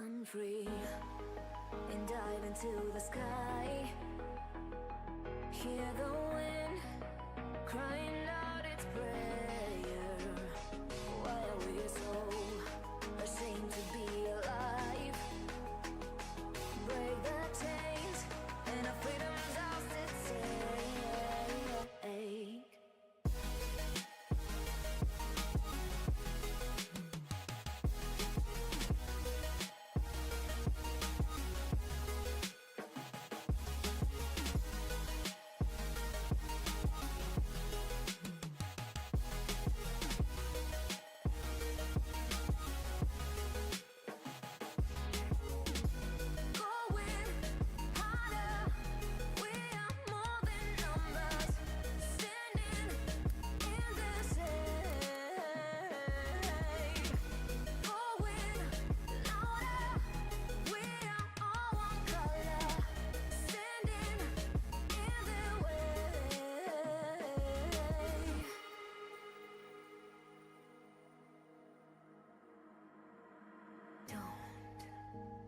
run free and dive into the sky. Hear the wind crying out its prayer. Why are we so ashamed to be alive? Break the chains and our freedom's ours to take.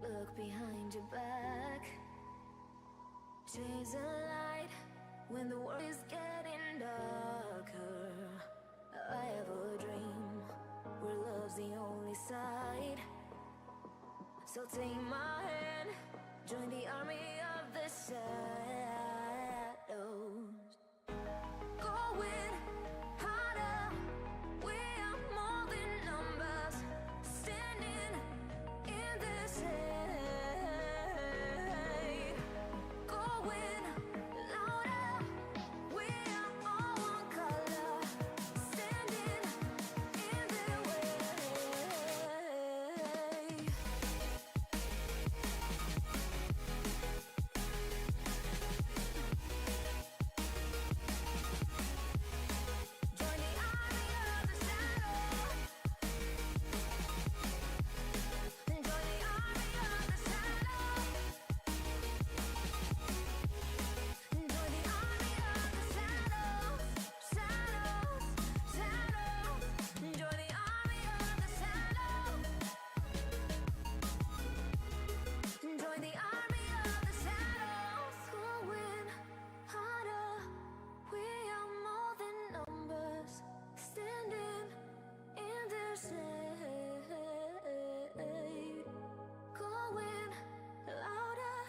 Look behind your back. Chase a light when the world is getting darker. I have a dream where love's the only side. So take my hand, join the army of the shadows. Going harder, we are more than numbers, standing in this hate. Going louder, we are all one color, standing in their way. Join the army of the shadows. Join the army of the shadows. Join the army of the shadows. Shadows, shadows. Join the army of the shadows. Join the army of the shadows. Going harder, we are more than numbers, standing in their shade. Going louder,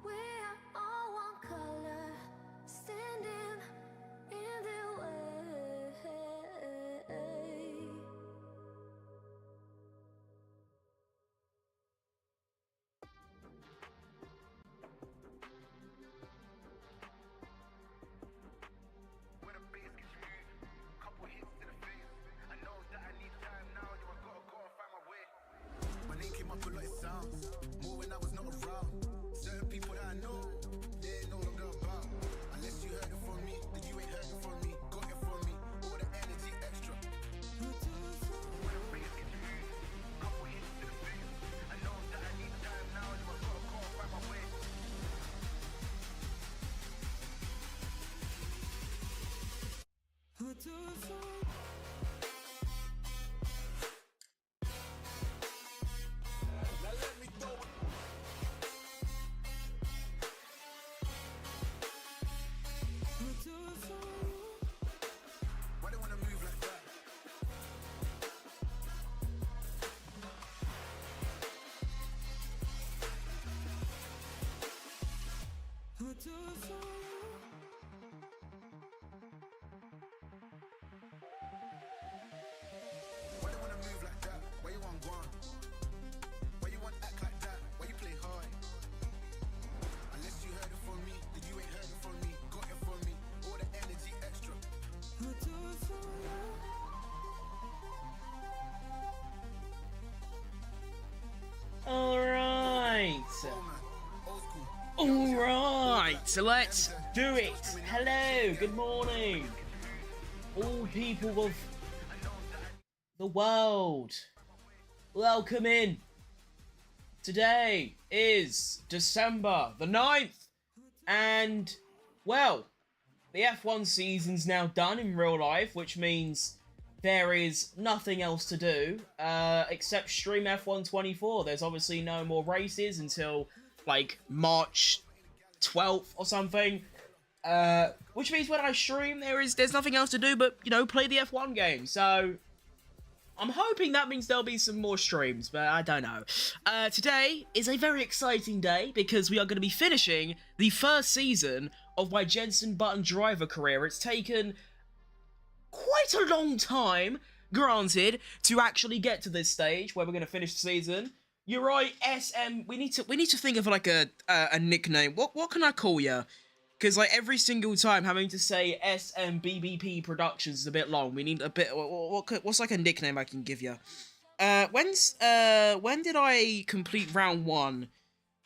we are all one color, standing in their way. When a bass gets moved, couple hits to the face. I know that I need time now, yo, I gotta go and find my way. My name came up a lot, it sounds more when I was not around. Certain people that I know, they ain't no longer about. Unless you heard it from me, then you ain't heard it from me. Got it from me, all the energy extra. When a bass gets moved, couple hits to the face. I know that I need time now, yo, I gotta go and find my way. Now let me throw it. Why they wanna move like that? Why they wanna move like that? Why you want one? Why you want act like that? Why you play hard? Unless you heard it from me, then you ain't heard it from me. Got it from me, all the energy extra. All right. Oh man, old school. All right. So let's do it. Hello. Good morning, all people of the world. Welcome in. Today is December the 9th, and well, the F1 season's now done in real life, which means there is nothing else to do except stream F1 24. There's obviously no more races until like March 12th or something. Which means when I stream, there's nothing else to do but, you know, play the F1 game. So I'm hoping that means there'll be some more streams, but I don't know. Today is a very exciting day because we are going to be finishing the first season of my Jenson Button driver career. It's taken quite a long time, granted, to actually get to this stage where we're going to finish the season. You're right, SM. We need to think of like a nickname. What can I call you? Because like every single time having to say SMBBP Productions is a bit long. We need a bit. What's like a nickname I can give you? When did I complete round 1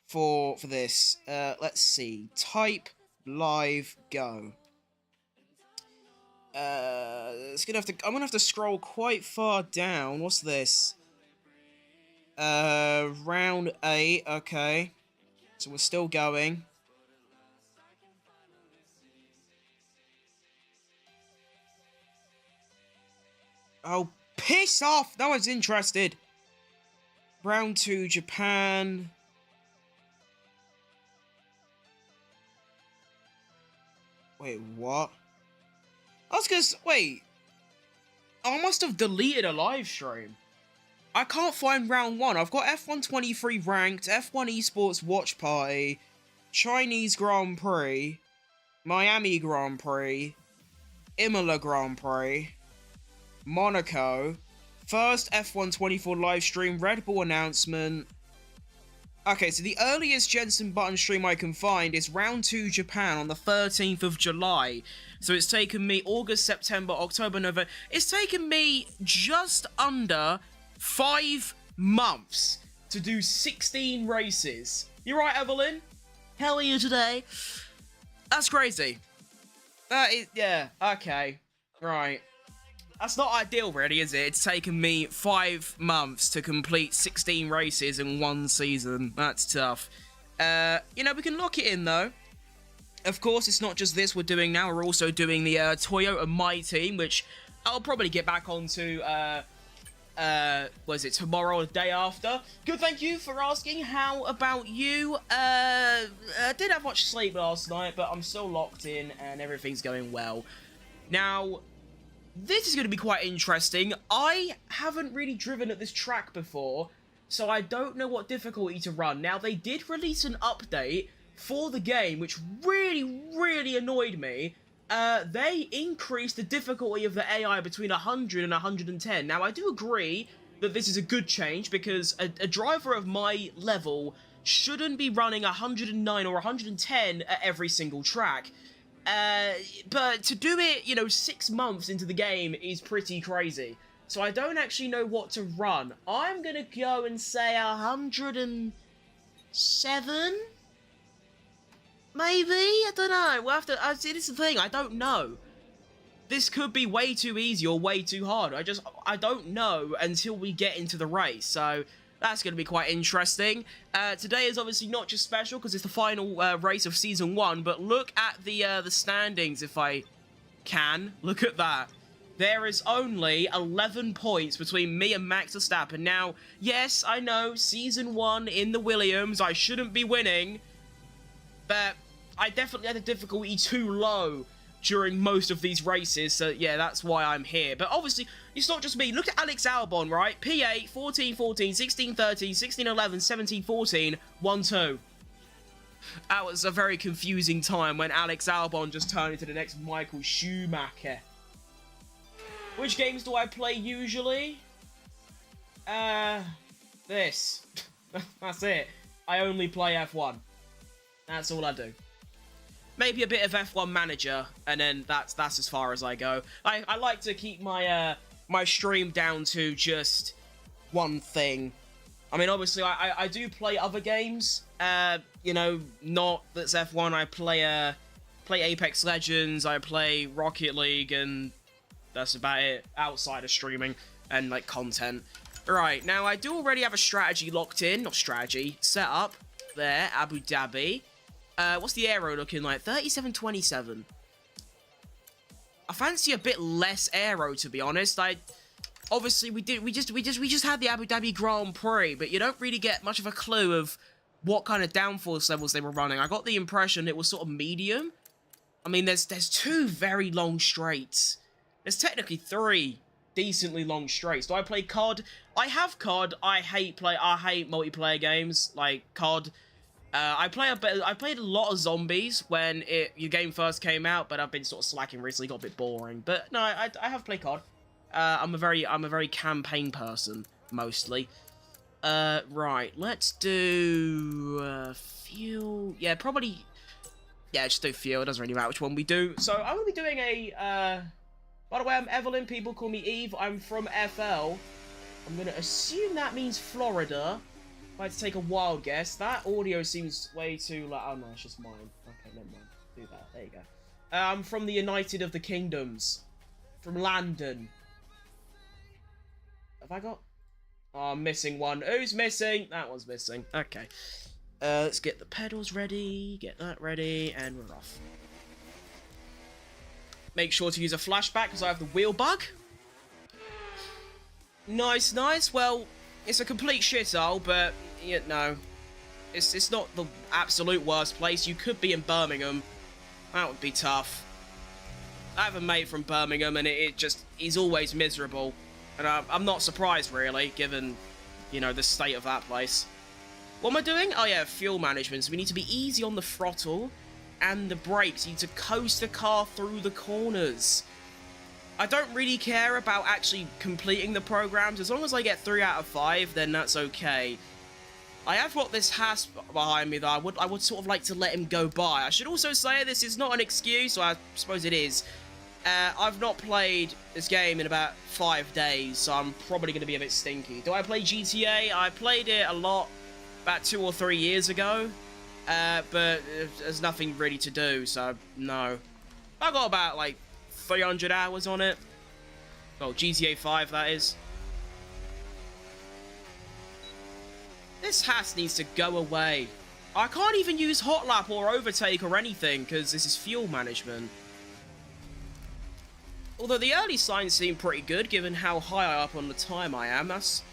for this? Let's see. Type live go. I'm gonna have to scroll quite far down. What's this? Round 8. Okay, so we're still going. Oh, piss off! No one's interested. Round 2, Japan. Wait, what? I was gonna wait. I must have deleted a live stream. I can't find round 1. I've got F1 23 ranked, F1 esports watch party, Chinese Grand Prix, Miami Grand Prix, Imola Grand Prix, Monaco, first F1 24 live stream, Red Bull announcement. Okay, so the earliest Jenson Button stream I can find is round 2 Japan on the 13th of July. So it's taken me August, September, October, November. It's taken me just under 5 months to do 16 races. You right, Evelyn? How are you today? That's crazy. Yeah, okay. Right. That's not ideal, really, is it? It's taken me 5 months to complete 16 races in 1 season. That's tough. You know, we can lock it in, though. Of course, it's not just this we're doing now. We're also doing the Toyota My Team, which I'll probably get back onto, was it tomorrow or the day after? Good, thank you for asking. How about you? I didn't have much sleep last night, but I'm still locked in and everything's going well. Now, this is going to be quite interesting. I haven't really driven at this track before, so I don't know what difficulty to run. Now, they did release an update for the game, which really annoyed me. They increased the difficulty of the AI between 100 and 110. Now, I do agree that this is a good change, because a driver of my level shouldn't be running 109 or 110 at every single track. But to do it, you know, 6 months into the game is pretty crazy. So I don't actually know what to run. I'm gonna go and say 107? Maybe? I don't know. We'll have to... see, this is the thing. I don't know. This could be way too easy or way too hard. I don't know until we get into the race. So that's going to be quite interesting. Today is obviously not just special because it's the final race of Season 1, but look at the standings if I can. Look at that. There is only 11 points between me and Max Verstappen. Now, yes, I know, Season 1 in the Williams, I shouldn't be winning, but I definitely had the difficulty too low during most of these races, so yeah, that's why I'm here. But obviously, it's not just me. Look at Alex Albon, right? P8, 14-14, 16-13, 16-11, 17-14, 1-2. That was a very confusing time when Alex Albon just turned into the next Michael Schumacher. Which games do I play usually? This. That's it. I only play F1. That's all I do. Maybe a bit of F1 Manager, and then that's as far as I go. I like to keep my my stream down to just one thing. I mean, obviously, I do play other games. You know, not that's F1. I play Apex Legends. I play Rocket League, and that's about it. Outside of streaming and like content. Right now, I do already have a strategy locked in. Not strategy, set up there. Abu Dhabi. What's the aero looking like? 37.27. I fancy a bit less aero, to be honest. Obviously we just had the Abu Dhabi Grand Prix, but you don't really get much of a clue of what kind of downforce levels they were running. I got the impression it was sort of medium. I mean, there's 2 very long straights. There's technically 3 decently long straights. Do I play COD? I have COD. I hate multiplayer games like COD. I played a lot of zombies when your game first came out, but I've been sort of slacking recently, got a bit boring. But no, I have played COD. I'm a very campaign person mostly. Right, let's do fuel. Yeah, probably. Yeah, just do fuel. It doesn't really matter which one we do. So I'm gonna be doing a. By the way, I'm Evelyn. People call me Eve. I'm from FL. I'm gonna assume that means Florida. If I had to take a wild guess, that audio seems way too like. Oh no, it's just mine. Okay, never mind. Do that. There you go. I'm from the United of the Kingdoms. From London. Have I got? Oh, I'm missing one. Who's missing? That one's missing. Okay. Let's get the pedals ready, get that ready, and we're off. Make sure to use a flashback because I have the wheel bug. Nice, nice. Well, it's a complete shithole, but, you know, it's not the absolute worst place. You could be in Birmingham. That would be tough. I have a mate from Birmingham, and he's always miserable. And I'm not surprised, really, given, you know, the state of that place. What am I doing? Oh, yeah, fuel management. So we need to be easy on the throttle and the brakes. You need to coast the car through the corners. I don't really care about actually completing the programs. As long as I get 3 out of 5, then that's okay. I have got this Haas behind me that I would sort of like to let him go by. I should also say this is not an excuse, so I suppose it is. I've not played this game in about 5 days, so I'm probably going to be a bit stinky. Do I play GTA? I played it a lot about 2 or 3 years ago, but there's nothing really to do, so no. I got about like 300 hours on it. Well, GTA 5 that is. This Haas needs to go away. I can't even use hot lap or overtake or anything because this is fuel management. Although the early signs seem pretty good given how high up on the time I am. That's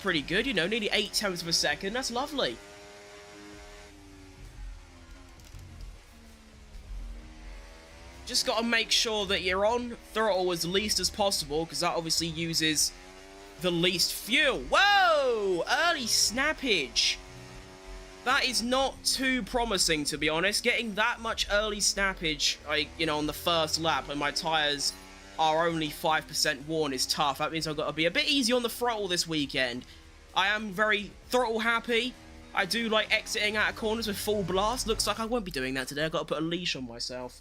pretty good, you know, nearly 0.8 of a second. That's lovely. Just got to make sure that you're on throttle as least as possible, because that obviously uses the least fuel. Whoa! Early snappage. That is not too promising, to be honest. Getting that much early snappage, like, you know, on the first lap when my tyres are only 5% worn is tough. That means I've got to be a bit easy on the throttle this weekend. I am very throttle happy. I do like exiting out of corners with full blast. Looks like I won't be doing that today. I've got to put a leash on myself.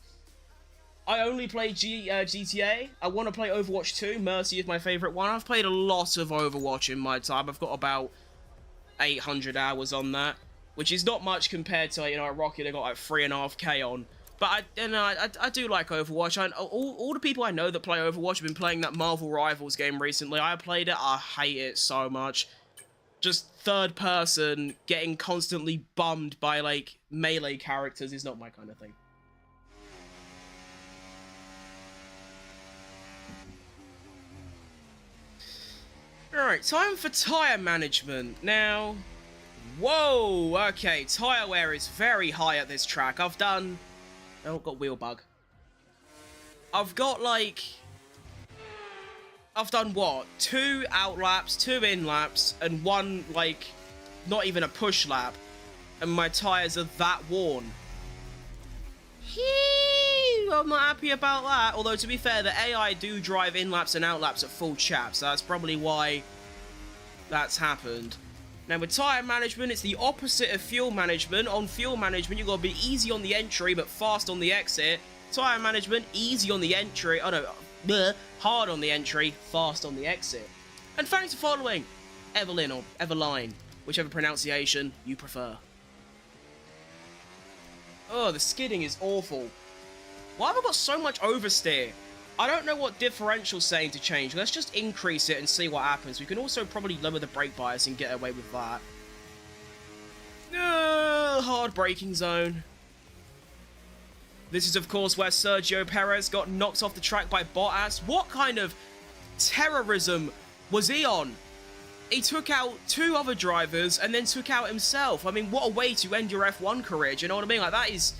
I only play GTA. I want to play Overwatch 2. Mercy is my favourite one. I've played a lot of Overwatch in my time. I've got about 800 hours on that, which is not much compared to, you know, Rocket. I got like 3.5k on. But I do like Overwatch. All the people I know that play Overwatch have been playing that Marvel Rivals game recently. I played it. I hate it so much. Just third person, getting constantly bummed by, like, melee characters is not my kind of thing. Alright, time for tyre management. Now, whoa, okay, tyre wear is very high at this track. I've done... Oh, got wheel bug. I've got, like... I've done, what? 2 out laps, 2 in laps, and 1, like, not even a push lap. And my tyres are that worn. I'm not happy about that. Although, to be fair, the AI do drive in laps and out laps at full chap, so that's probably why that's happened. Now, with tyre management, it's the opposite of fuel management. On fuel management, you've got to be easy on the entry, but fast on the exit. Tyre management, easy on the entry. Oh, no. Bleh, hard on the entry, fast on the exit. And thanks for following Evelyn or Eveline, whichever pronunciation you prefer. Oh, the skidding is awful. Why have I got so much oversteer? I don't know what differential's saying to change. Let's just increase it and see what happens. We can also probably lower the brake bias and get away with that. Hard braking zone. This is, of course, where Sergio Perez got knocked off the track by Bottas. What kind of terrorism was he on? He took out 2 other drivers and then took out himself. I mean, what a way to end your F1 career. Do you know what I mean? Like, that is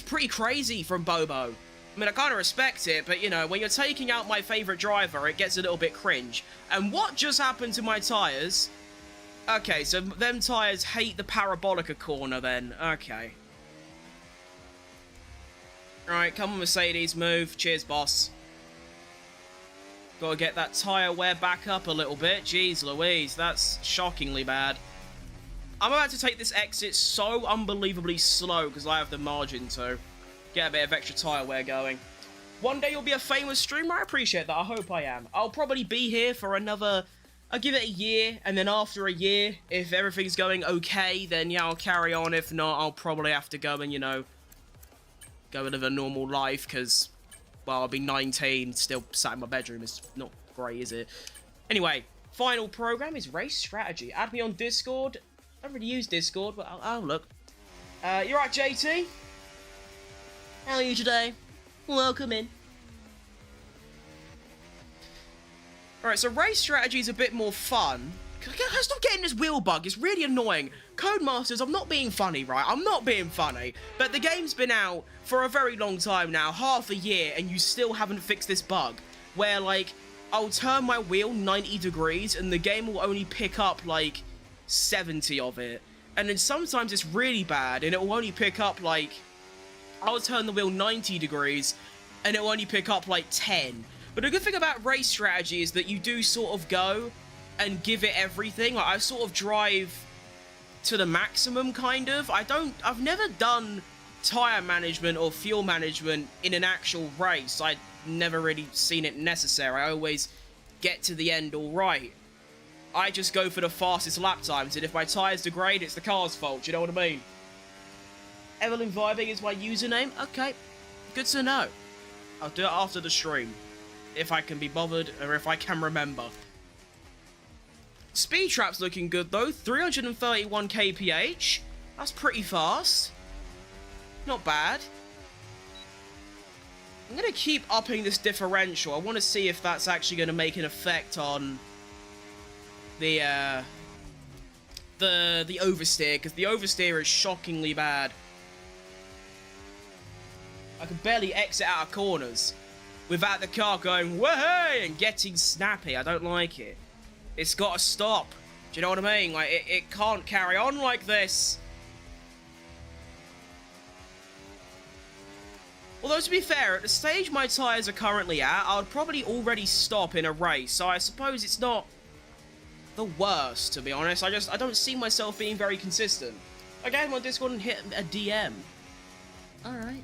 pretty crazy from Bobo. I mean, I kind of respect it, but, you know, when you're taking out my favourite driver, it gets a little bit cringe. And what just happened to my tyres? Okay, so them tyres hate the Parabolica corner then. Okay. Alright, come on, Mercedes, move. Cheers, boss. Gotta get that tyre wear back up a little bit. Jeez Louise, that's shockingly bad. I'm about to take this exit so unbelievably slow because I have the margin to get a bit of extra tyre wear going. One day you'll be a famous streamer. I appreciate that. I hope I am. I'll probably be here for another... I'll give it a year, and then after a year, if everything's going okay, then yeah, I'll carry on. If not, I'll probably have to go and, you know, go and live a normal life, because, well, I'll be 19, still sat in my bedroom. It's not great, is it? Anyway, final program is race strategy. Add me on Discord. I don't really use Discord, but I'll look. You're right, JT? How are you today? Welcome in. Alright, so race strategy is a bit more fun. Stop getting this wheel bug, it's really annoying. Codemasters, I'm not being funny, right? I'm not being funny. But the game's been out for a very long time now, half a year, and you still haven't fixed this bug. Where, like, I'll turn my wheel 90 degrees, and the game will only pick up, like, 70 of it. And then sometimes it's really bad, and it will only pick up, like... I'll turn the wheel 90 degrees, and it will only pick up, like, 10. But the good thing about race strategy is that you do sort of go and give it everything. Like, I sort of drive to the maximum, kind of. I've never done tyre management or fuel management in an actual race. I've never really seen it necessary. I always get to the end all right. I just go for the fastest lap times, and if my tyres degrade, it's the car's fault. You know what I mean? Evelyn Vibing is my username. Okay, good to know. I'll do it after the stream. If I can be bothered, or if I can remember. Speed Trap's looking good, though. 331 kph. That's pretty fast. Not bad. I'm going to keep upping this differential. I want to see if that's actually going to make an effect on the oversteer, because the oversteer is shockingly bad. I can barely exit out of corners without the car going, "Whoa!" and getting snappy. I don't like it. It's got to stop. Do you know what I mean? Like, it can't carry on like this. Although, to be fair, at the stage my tyres are currently at, I would probably already stop in a race. So I suppose it's not the worst, to be honest. I don't see myself being very consistent. Okay, I'm on Discord and hit a DM. Alright.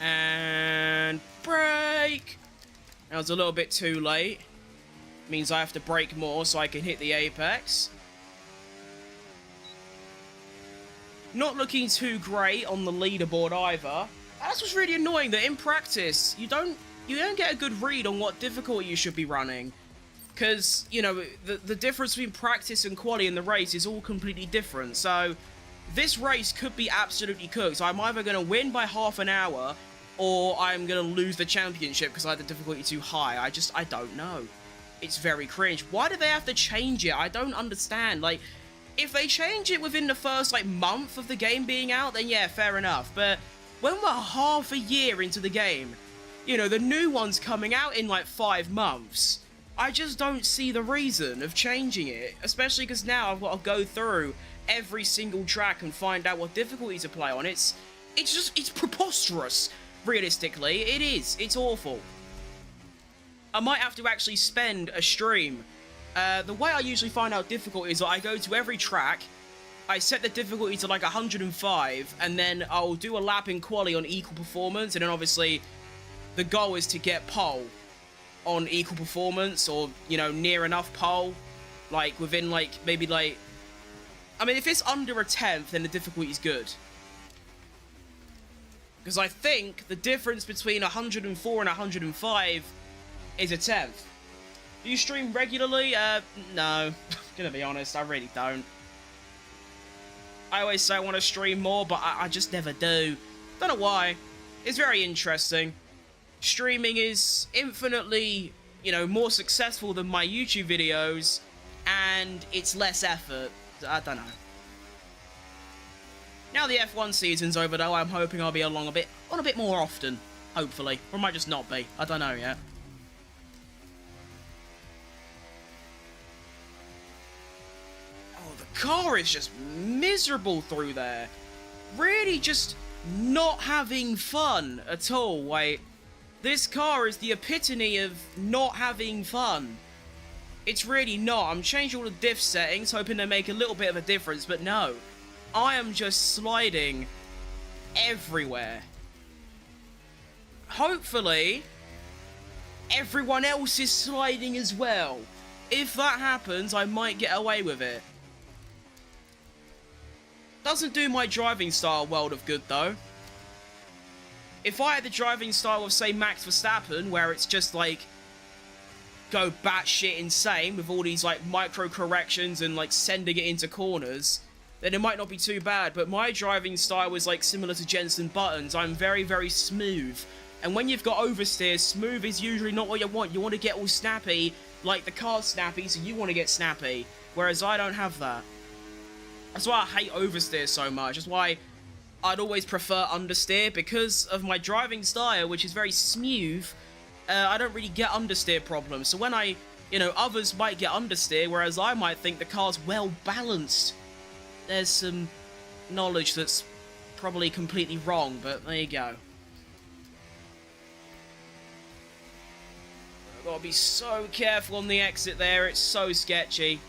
And brake. That was a little bit too late. Means I have to brake more so I can hit the apex. Not looking too great on the leaderboard either. That's what's really annoying, that in practice you don't get a good read on what difficulty you should be running. Because, you know, the difference between practice and quali in the race is all completely different. So, this race could be absolutely cooked. I'm either going to win by half an hour, or I'm going to lose the championship because I had the difficulty too high. I don't know. It's very cringe. Why do they have to change it? I don't understand. Like, if they change it within the first, like, month of the game being out, then yeah, fair enough. But when we're half a year into the game, you know, the new one's coming out in, like, 5 months. I just don't see the reason of changing it, especially because now I've got to go through every single track and find out what difficulty to play on. It's preposterous, realistically. It is. It's awful. I might have to actually spend a stream. The way I usually find out difficulty is that I go to every track, I set the difficulty to like 105, and then I'll do a lap in quali on equal performance, and then obviously the goal is to get pole on equal performance, or, you know, near enough pole, like within, like, maybe, like, I mean, if it's under a 10th, then the difficulty is good. Because I think the difference between 104 and 105 is a tenth. Do you stream regularly? No. Gonna be honest, I really don't. I always say I want to stream more, but I just never do. Don't know why. It's very interesting. Streaming is infinitely, you know, more successful than my YouTube videos, and it's less effort. I don't know. Now the F1 season's over, though, I'm hoping I'll be on a bit more often. Hopefully. Or it might just not be. I don't know yet. Oh, the car is just miserable through there. Really just not having fun at all. Wait. This car is the epitome of not having fun. It's really not. I'm changing all the diff settings, hoping they make a little bit of a difference, but no. I am just sliding everywhere. Hopefully, everyone else is sliding as well. If that happens, I might get away with it. Doesn't do my driving style a world of good, though. If I had the driving style of, say, Max Verstappen, where it's just, like, go batshit insane with all these, like, micro corrections and, like, sending it into corners, then it might not be too bad. But my driving style was, like, similar to Jenson Button's. I'm very, very smooth. And when you've got oversteer, smooth is usually not what you want. You want to get all snappy, like the car's snappy, so you want to get snappy. Whereas I don't have that. That's why I hate oversteer so much. That's why I'd always prefer understeer, because of my driving style, which is very smooth. I don't really get understeer problems. So when you know, others might get understeer, whereas I might think the car's well balanced. There's some knowledge that's probably completely wrong, but there you go. I've got to be so careful on the exit there, it's so sketchy.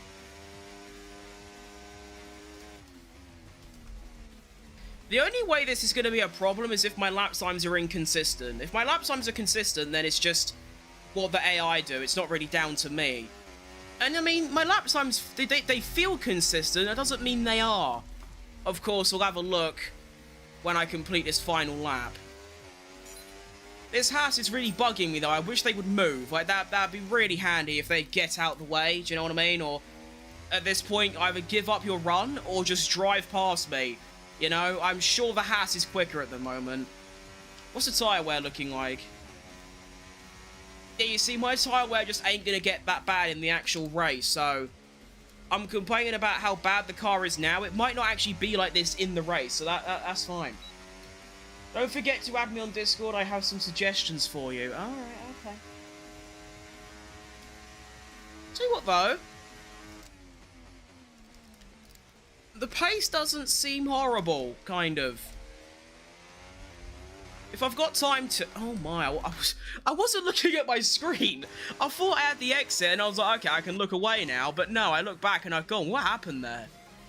The only way this is going to be a problem is if my lap times are inconsistent. If my lap times are consistent, then it's just what the AI do. It's not really down to me. And I mean, my lap times, they feel consistent. That doesn't mean they are. Of course, we'll have a look when I complete this final lap. This house is really bugging me, though. I wish they would move. Like, that'd be really handy if they get out the way. Do you know what I mean? Or, at this point, either give up your run or just drive past me. You know, I'm sure the Haas is quicker at the moment. What's the tyre wear looking like? Yeah, you see, my tyre wear just ain't gonna get that bad in the actual race, so I'm complaining about how bad the car is now. It might not actually be like this in the race, so that's fine. Don't forget to add me on Discord. I have some suggestions for you. Alright, okay. Tell you what, though. The pace doesn't seem horrible, kind of. If I've got time to... Oh my, I wasn't looking at my screen. I thought I had the exit and I was like, okay, I can look away now. But no, I look back and I've gone, what happened there?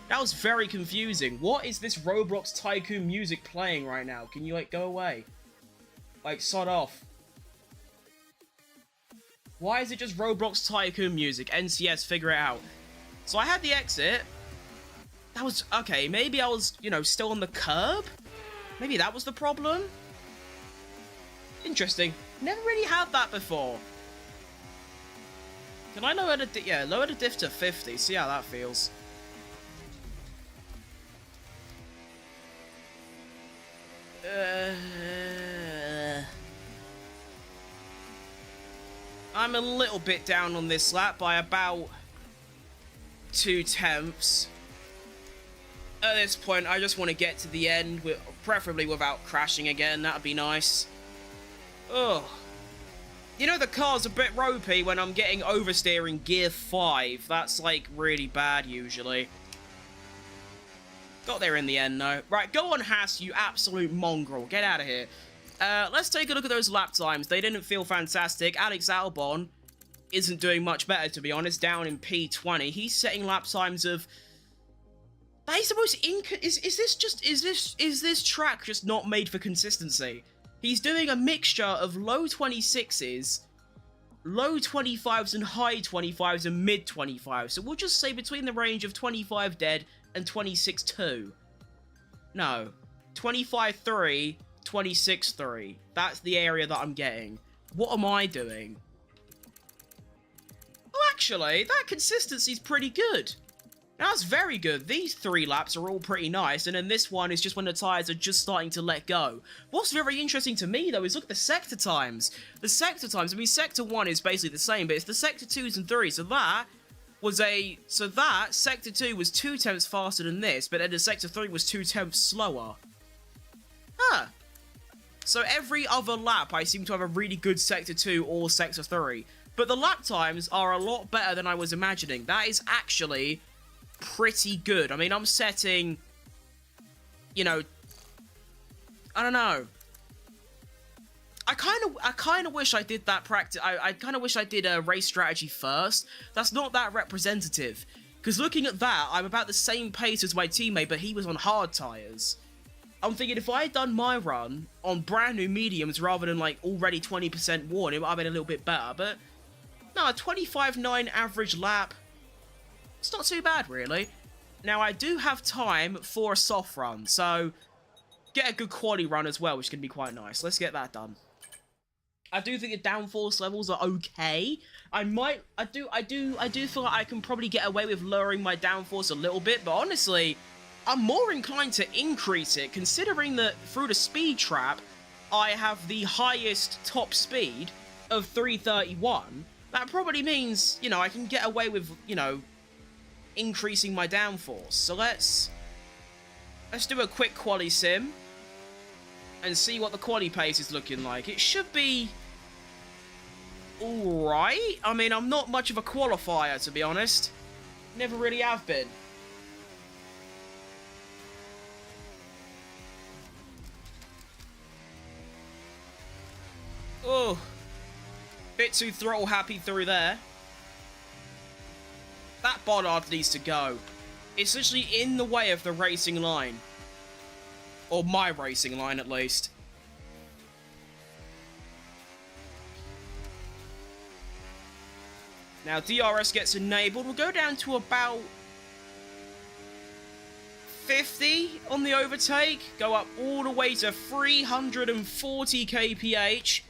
That was very confusing. What is this Roblox Tycoon music playing right now? Can you, like, go away? Like, sod off. Why is it just Roblox Tycoon music? NCS, figure it out. So I had the exit. That was... Okay, maybe I was, you know, still on the curb? Maybe that was the problem? Interesting. Never really had that before. Can I lower the... Yeah, lower the diff to 50. See how that feels. I'm a little bit down on this lap by about 2/10. At this point, I just want to get to the end, preferably without crashing again. That'd be nice. Ugh. You know, the car's a bit ropey when I'm getting oversteer in gear 5. That's, like, really bad, usually. Got there in the end, though. Right, go on, Haas, you absolute mongrel. Get out of here. Let's take a look at those lap times. They didn't feel fantastic. Alex Albon isn't doing much better, to be honest. Down in P20. He's setting lap times of... That is the most is this track just not made for consistency? He's doing a mixture of low 26s, low 25s and high 25s and mid 25s. So we'll just say between the range of 25 dead and 26-2. No. 25-3, 26.3. That's the area that I'm getting. What am I doing? Oh, actually, that consistency's pretty good. That's very good. These 3 laps are all pretty nice, and then this one is just when the tyres are just starting to let go. What's very interesting to me, though, is look at the sector times. The sector times, I mean, Sector 1 is basically the same, but it's the Sector 2s and 3s, so that, Sector 2 was 2 tenths faster than this, but then the Sector 3 was 2 tenths slower. Huh. So every other lap, I seem to have a really good Sector 2 or Sector 3. But the lap times are a lot better than I was imagining. That is actually pretty good. I mean, I'm setting, you know, I don't know. I kind of wish I did that practice. I kind of wish I did a race strategy first. That's not that representative. Because looking at that, I'm about the same pace as my teammate, but he was on hard tyres. I'm thinking if I had done my run on brand new mediums rather than like already 20% worn, it might have been a little bit better. But no, a 25.9 average lap, it's not too bad really. Now I do have time for a soft run, so get a good quali run as well, which can be quite nice. Let's get that done. I do think the downforce levels are okay. I do feel like I can probably get away with lowering my downforce a little bit, but honestly, I'm more inclined to increase it, considering that through the speed trap, I have the highest top speed of 331. That probably means, you know, I can get away with, you know, increasing my downforce. So let's do a quick quali sim and see what the quali pace is looking like. It should be alright. I mean, I'm not much of a qualifier, to be honest. Never really have been. Oh, bit too throttle happy through there. That bollard needs to go. It's literally in the way of the racing line. Or my racing line, at least. Now, DRS gets enabled. We'll go down to about 50 on the overtake. Go up all the way to 340 kph.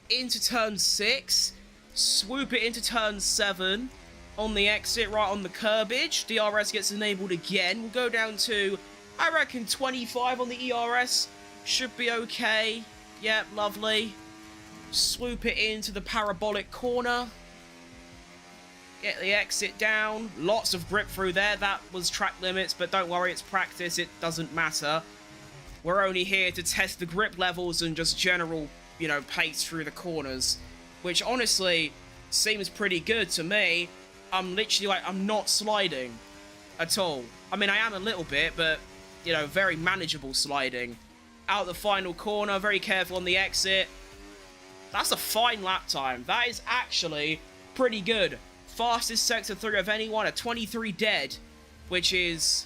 Into turn 6, swoop it into turn 7, on the exit, right on the curbage, DRS gets enabled again, we'll go down to, I reckon 25 on the ERS, should be okay, yep, lovely, swoop it into the parabolic corner, get the exit down, lots of grip through there, that was track limits, but don't worry, it's practice, it doesn't matter, we're only here to test the grip levels and just general, you know, pace through the corners, which honestly seems pretty good to me. I'm literally like, I'm not sliding at all. I mean, I am a little bit, but, you know, very manageable sliding. Out the final corner, very careful on the exit. That's a fine lap time. That is actually pretty good. Fastest Sector 3 of anyone, a 23 dead, which is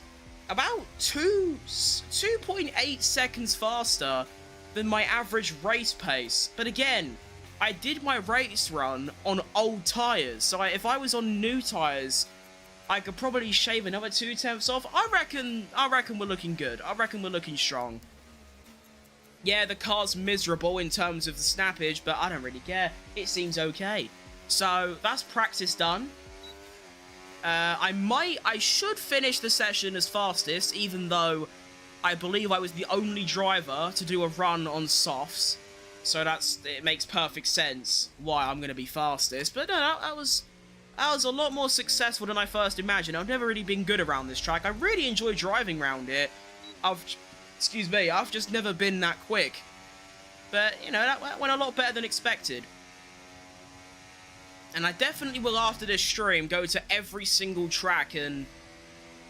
about 2.8 seconds faster than my average race pace. But again, I did my race run on old tyres, so if I was on new tyres, I could probably shave another 2 tenths off. I reckon we're looking good. I reckon we're looking strong. Yeah, the car's miserable in terms of the snappage, but I don't really care. It seems okay. So that's practice done. I should finish the session as fastest, even though I believe I was the only driver to do a run on softs, so it makes perfect sense why I'm going to be fastest. But no, that was a lot more successful than I first imagined. I've never really been good around this track. I really enjoy driving around it. I've just never been that quick. But, you know, that went a lot better than expected. And I definitely will, after this stream, go to every single track and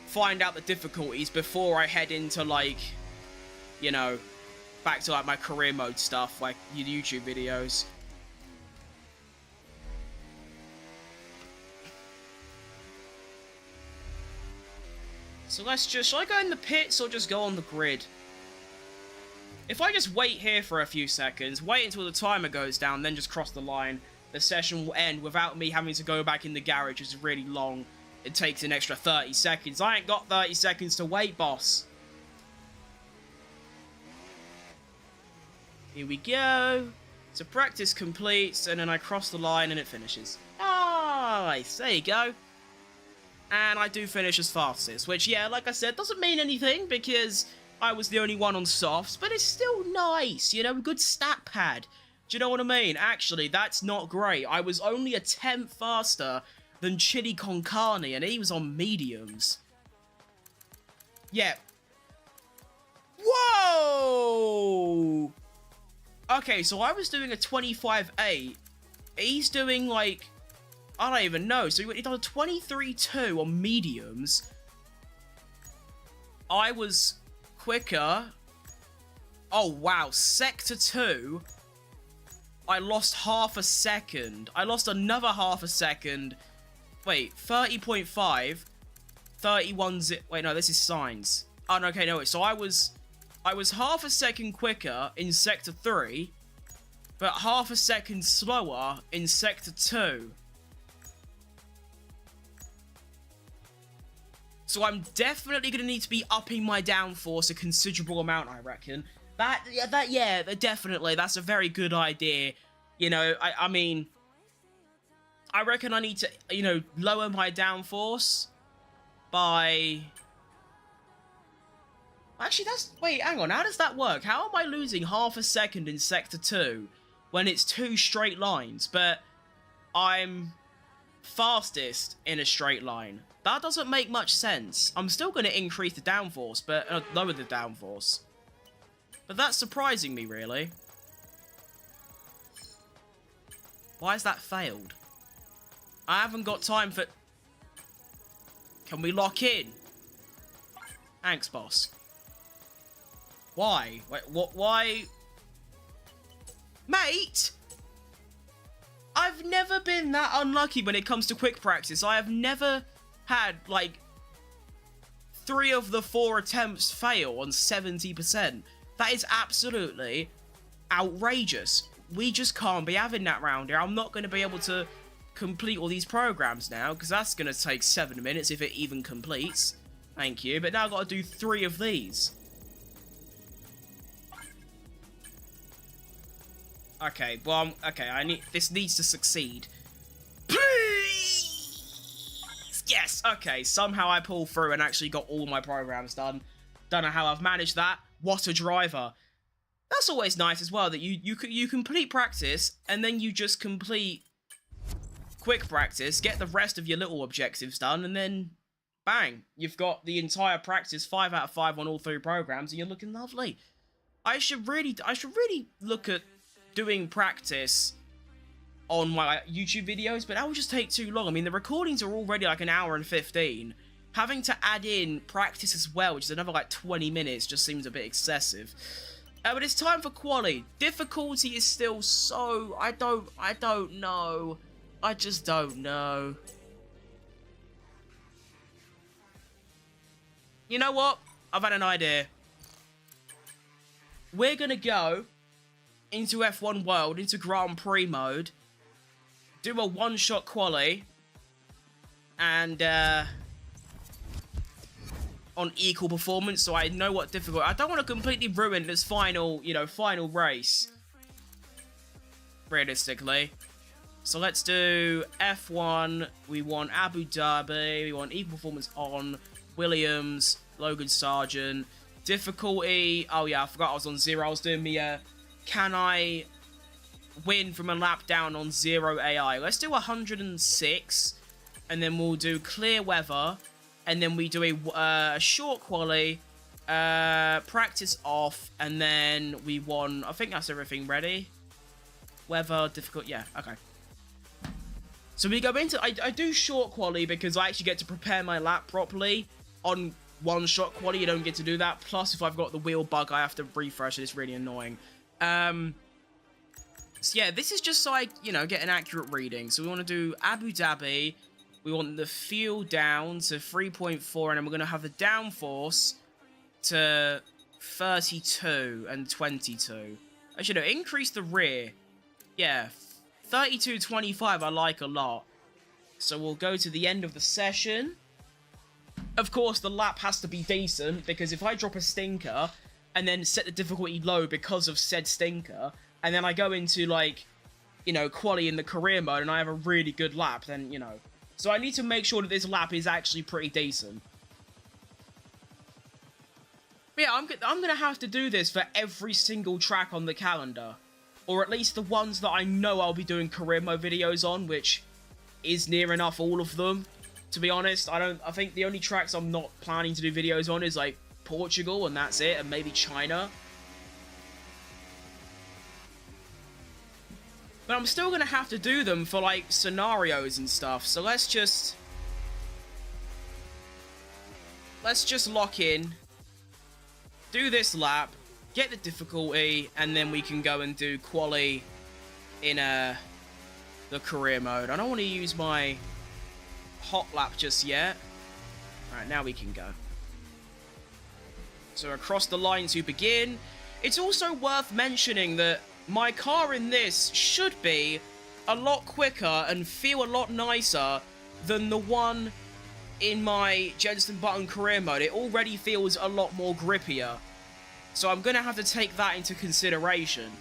find out the difficulties before I head into, like, you know, back to, like, my career mode stuff, like YouTube videos. So shall I go in the pits or just go on the grid? If I just wait here for a few seconds, wait until the timer goes down, then just cross the line, the session will end without me having to go back in the garage, which is really long. It takes an extra 30 seconds. I ain't got 30 seconds to wait, boss. Here we go. So practice completes, and then I cross the line and it finishes. Nice. There you go. And I do finish as fastest, which, yeah, like I said, doesn't mean anything because I was the only one on softs, but it's still nice, you know, good stat pad. Do you know what I mean? Actually, that's not great. I was only a tenth faster than Chili Con Carne, and he was on mediums. Yeah. Whoa! Okay, so I was doing a 25.8. He's doing, like, I don't even know. So he done a 23.2 on mediums. I was quicker. Oh, wow. Sector 2. I lost half a second. I lost another half a second. Wait, 30.5. 31... Wait, no, this is signs. Oh, no, okay, no, so I was half a second quicker in Sector 3, but half a second slower in Sector 2. So I'm definitely going to need to be upping my downforce a considerable amount, I reckon. Yeah, definitely, that's a very good idea. You know, I mean, I reckon I need to, you know, lower my downforce by... Actually, wait, hang on, how does that work? How am I losing half a second in Sector 2 when it's 2 straight lines, but I'm fastest in a straight line? That doesn't make much sense. I'm still going to increase the downforce, but lower the downforce. But that's surprising me, really. Why has that failed? I haven't got time for... Can we lock in? Thanks, boss. Why? Wait, what? Why? Mate! I've never been that unlucky when it comes to quick practice. I have never had, like, 3 of the 4 attempts fail on 70%. That is absolutely outrageous. We just can't be having that round here. I'm not going to be able to complete all these programs now, because that's going to take 7 minutes if it even completes. Thank you. But now I've got to do 3 of these. Okay, well, okay, this needs to succeed. Please! Yes, okay, somehow I pulled through and actually got all my programs done. Don't know how I've managed that. What a driver. That's always nice as well, that you complete practice, and then you just complete quick practice, get the rest of your little objectives done, and then, bang, you've got the entire practice 5 out of 5 on all 3 programs, and you're looking lovely. I should really look at doing practice on my YouTube videos, but that would just take too long. I mean, the recordings are already like 1 hour and 15. Having to add in practice as well, which is another like 20 minutes, just seems a bit excessive. But it's time for quali. Difficulty is still so... I don't know. I just don't know. You know what? I've had an idea. We're gonna go into F1 World, into Grand Prix mode, do a one-shot quali, and on equal performance, so I know what difficult. I don't want to completely ruin this final, you know, final race, realistically. So let's do F1, we want Abu Dhabi, we want equal performance on Williams, Logan Sargent, difficulty, oh yeah, I forgot I was on 0, I was doing the, can I win from a lap down on 0 AI? Let's do 106, and then we'll do clear weather, and then we do a short quali, practice off, and then we want, I think that's everything ready. Weather, difficult, yeah, okay. So we go into, I do short quali because I actually get to prepare my lap properly. On one shot quali, you don't get to do that. Plus, if I've got the wheel bug, I have to refresh it. It's really annoying. So yeah, this is just so I, you know, get an accurate reading. So we want to do Abu Dhabi. We want the fuel down to 3.4, and then we're going to have the downforce to 32 and 22. Actually, no, increase the rear. Yeah, 32.25 I like a lot. So we'll go to the end of the session. Of course, the lap has to be decent, because if I drop a stinker, and then set the difficulty low because of said stinker, and then I go into, like, you know, quali in the career mode, and I have a really good lap, then, you know. So I need to make sure that this lap is actually pretty decent. But yeah, I'm gonna have to do this for every single track on the calendar. Or at least the ones that I know I'll be doing career mode videos on, which is near enough all of them. To be honest, I think the only tracks I'm not planning to do videos on is, like, Portugal, and that's it, and maybe China. But I'm still gonna have to do them for, like, scenarios and stuff, so let's just lock in, do this lap, get the difficulty, and then we can go and do quali in the career mode. I don't want to use my hot lap just yet. Alright, now we can go. So across the line to begin. It's also worth mentioning that my car in this should be a lot quicker and feel a lot nicer than the one in my Jenson Button career mode. It already feels a lot more grippier. So I'm going to have to take that into consideration.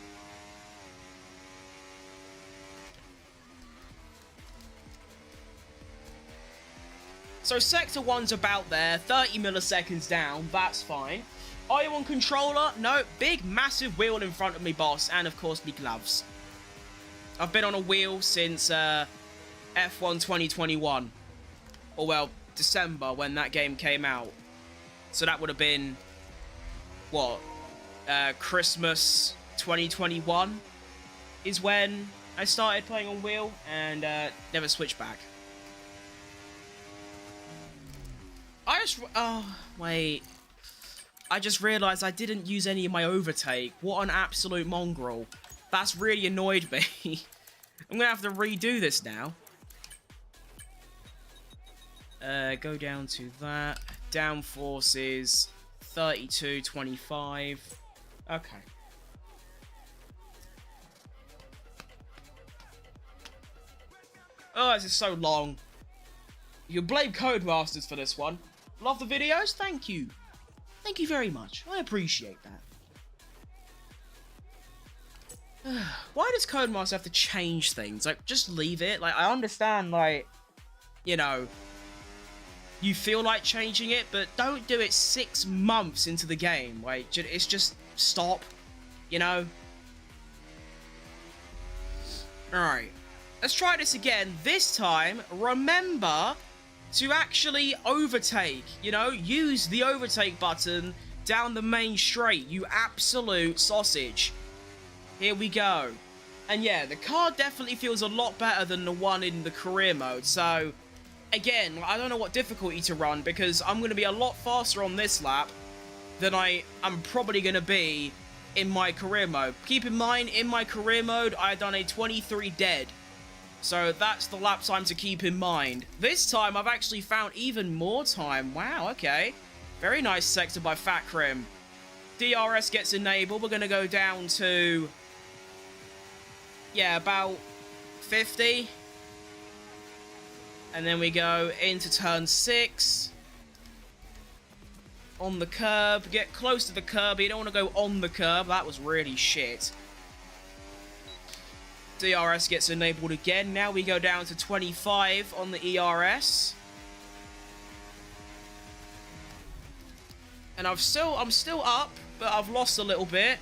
So Sector 1's about there, 30 milliseconds down, that's fine. Are you on controller? No, big massive wheel in front of me, boss, and of course me gloves. I've been on a wheel since F1 2021. Or well, December when that game came out. So that would have been, what, Christmas 2021 is when I started playing on wheel and never switched back. Wait. I just realised I didn't use any of my overtake. What an absolute mongrel. That's really annoyed me. I'm gonna have to redo this now. Go down to that. Downforce is 32.25. Okay. Oh, this is so long. You blame Codemasters for this one. Love the videos? Thank you. Thank you very much. I appreciate that. Why does Codemasters have to change things? Like, just leave it. Like, I understand, like, you know, you feel like changing it, but don't do it 6 months into the game. Like, it's just stop, you know? Alright. Let's try this again. This time, remember to actually overtake, you know, use the overtake button down the main straight, you absolute sausage. Here we go. And yeah, the car definitely feels a lot better than the one in the career mode, so again, I don't know what difficulty to run because I'm going to be a lot faster on this lap than I'm probably going to be in my career mode. Keep in mind, in my career mode, I done a 23 dead. So that's the lap time to keep in mind. This time, I've actually found even more time. Wow, okay. Very nice sector by Fat Crim. DRS gets enabled. We're going to go down to, yeah, about 50. And then we go into turn 6. On the curb. Get close to the curb. You don't want to go on the curb. That was really shit. DRS gets enabled again. Now we go down to 25 on the ERS. And I'm still up, but I've lost a little bit.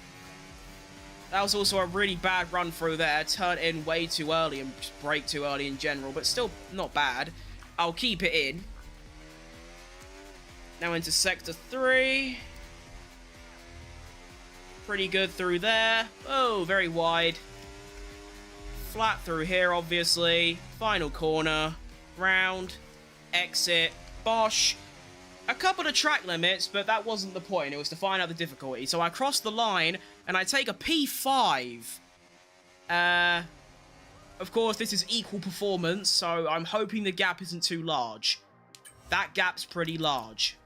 That was also a really bad run through there. Turn in way too early and just brake too early in general, but still not bad. I'll keep it in. Now into Sector 3. Pretty good through there. Oh, very wide. Flat through here, obviously. Final corner. Round. Exit. Bosh. A couple of track limits, but that wasn't the point. It was to find out the difficulty. So I cross the line, and I take a P5. Of course, this is equal performance, so I'm hoping the gap isn't too large. That gap's pretty large.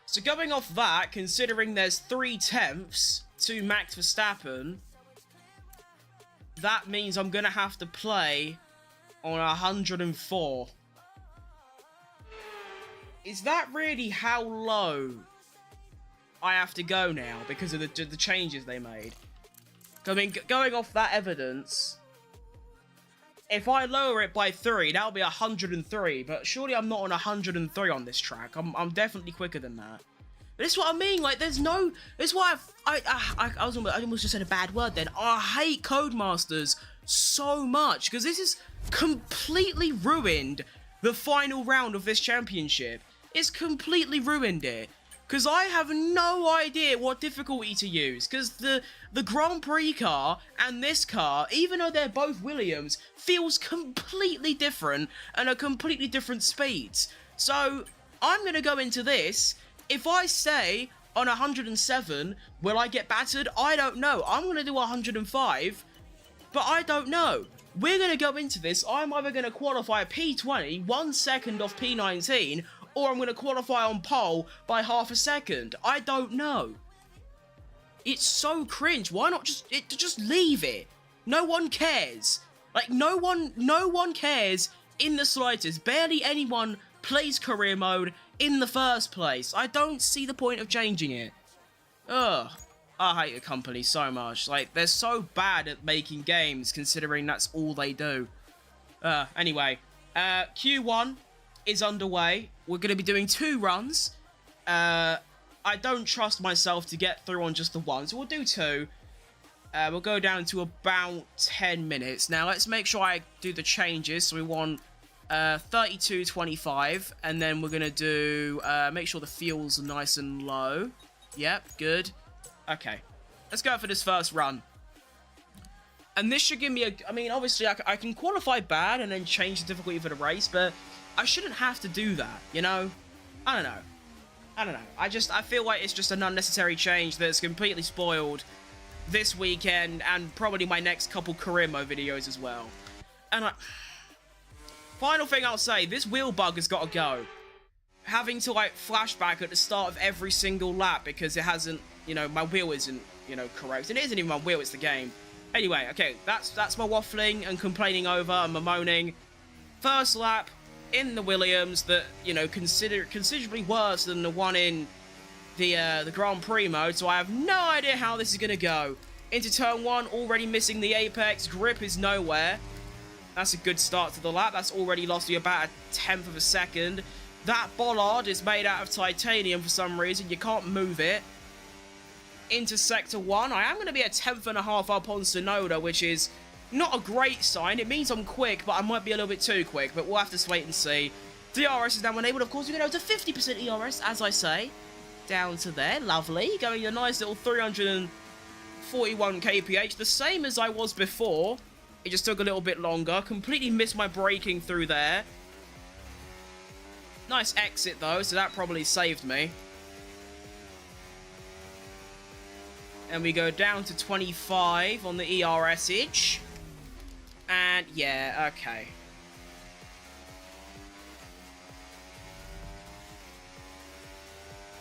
So going off that, considering there's 3/10 to Max Verstappen, that means I'm going to have to play on 104. is that really how low I have to go now because of the changes they made? I mean, going off that evidence, if I lower it by 3, that'll be 103, but surely I'm not on 103 on this track. I'm definitely quicker than that. But this is what I mean, like, there's no... This is why I almost just said a bad word then. I hate Codemasters so much, because this has completely ruined the final round of this championship. It's completely ruined it. Because I have no idea what difficulty to use. Because the Grand Prix car and this car, even though they're both Williams, feels completely different and at completely different speeds. So, I'm going to go into this. If I stay on 107, will I get battered? I don't know. I'm going to do 105, but I don't know. We're going to go into this. I'm either going to qualify P20, 1 second off P19, or I'm going to qualify on pole by half a second. I don't know. It's so cringe. Why not just leave it? No one cares. Like, no one cares in the slightest. Barely anyone plays career mode in the first place. I don't see the point of changing it. Ugh. I hate the company so much. Like, they're so bad at making games, considering that's all they do. Anyway. Q1 is underway. We're going to be doing 2 runs. I don't trust myself to get through on just the one, so we'll do 2. We'll go down to about 10 minutes. Now, let's make sure I do the changes. So we want 32.25, and then we're going to do, make sure the fuel's nice and low. Yep, good. Okay, let's go for this first run. And this should give me I mean, obviously, I can qualify bad and then change the difficulty for the race, but I shouldn't have to do that, you know? I don't know. I feel like it's just an unnecessary change that's completely spoiled this weekend and probably my next couple career mode videos as well. And final thing I'll say, this wheel bug has got to go. Having to, like, flashback at the start of every single lap because it hasn't, you know, my wheel isn't, you know, correct. And it isn't even my wheel, it's the game. Anyway, okay, that's my waffling and complaining over and moaning. First lap in the Williams that, you know, considerably worse than the one in the Grand Prix mode, so I have no idea how this is going to go. Into turn 1, already missing the apex, grip is nowhere. That's a good start to the lap. That's already lost you about a 1/10 of a second. That bollard is made out of titanium for some reason. You can't move it. Into Sector 1. I am going to be a 1/10.5 up on Sonoda, which is not a great sign. It means I'm quick, but I might be a little bit too quick. But we'll have to wait and see. DRS is now enabled. Of course, we're going to go to 50% ERS, as I say. Down to there. Lovely. Going a nice little 341 kph. The same as I was before. It just took a little bit longer. Completely missed my braking through there. Nice exit, though, so that probably saved me. And we go down to 25 on the ERS-age. And, yeah, okay.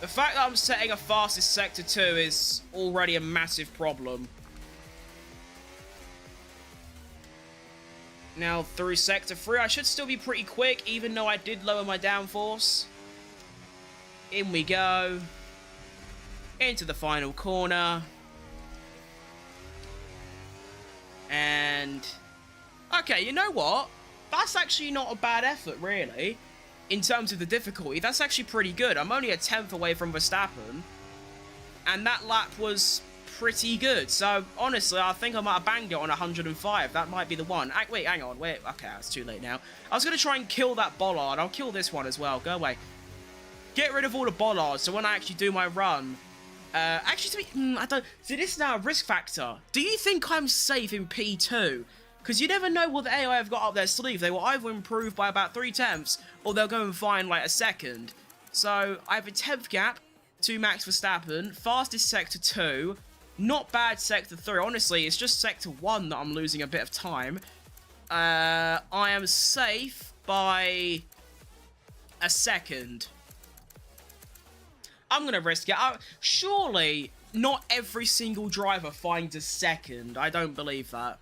The fact that I'm setting a fastest Sector 2 is already a massive problem. Now through Sector 3, I should still be pretty quick, even though I did lower my downforce. In we go. Into the final corner. And... okay, you know what? That's actually not a bad effort, really. In terms of the difficulty, that's actually pretty good. I'm only a 1/10 away from Verstappen. And that lap was pretty good. So, honestly, I think I might have banged it on 105. That might be the one. Wait, hang on. Wait. Okay, it's too late now. I was going to try and kill that bollard. I'll kill this one as well. Go away. Get rid of all the bollards so when I actually do my run... actually, I don't... so this is now a risk factor. Do you think I'm safe in P2? Because you never know what the AI have got up their sleeve. They will either improve by about 3/10, or they'll go and find, like, a second. So, I have a 10th gap to Max Verstappen. Fastest Sector 2. Not bad Sector 3. Honestly, it's just Sector 1 that I'm losing a bit of time. I am safe by a second. I'm going to risk it. Surely, not every single driver finds a second. I don't believe that.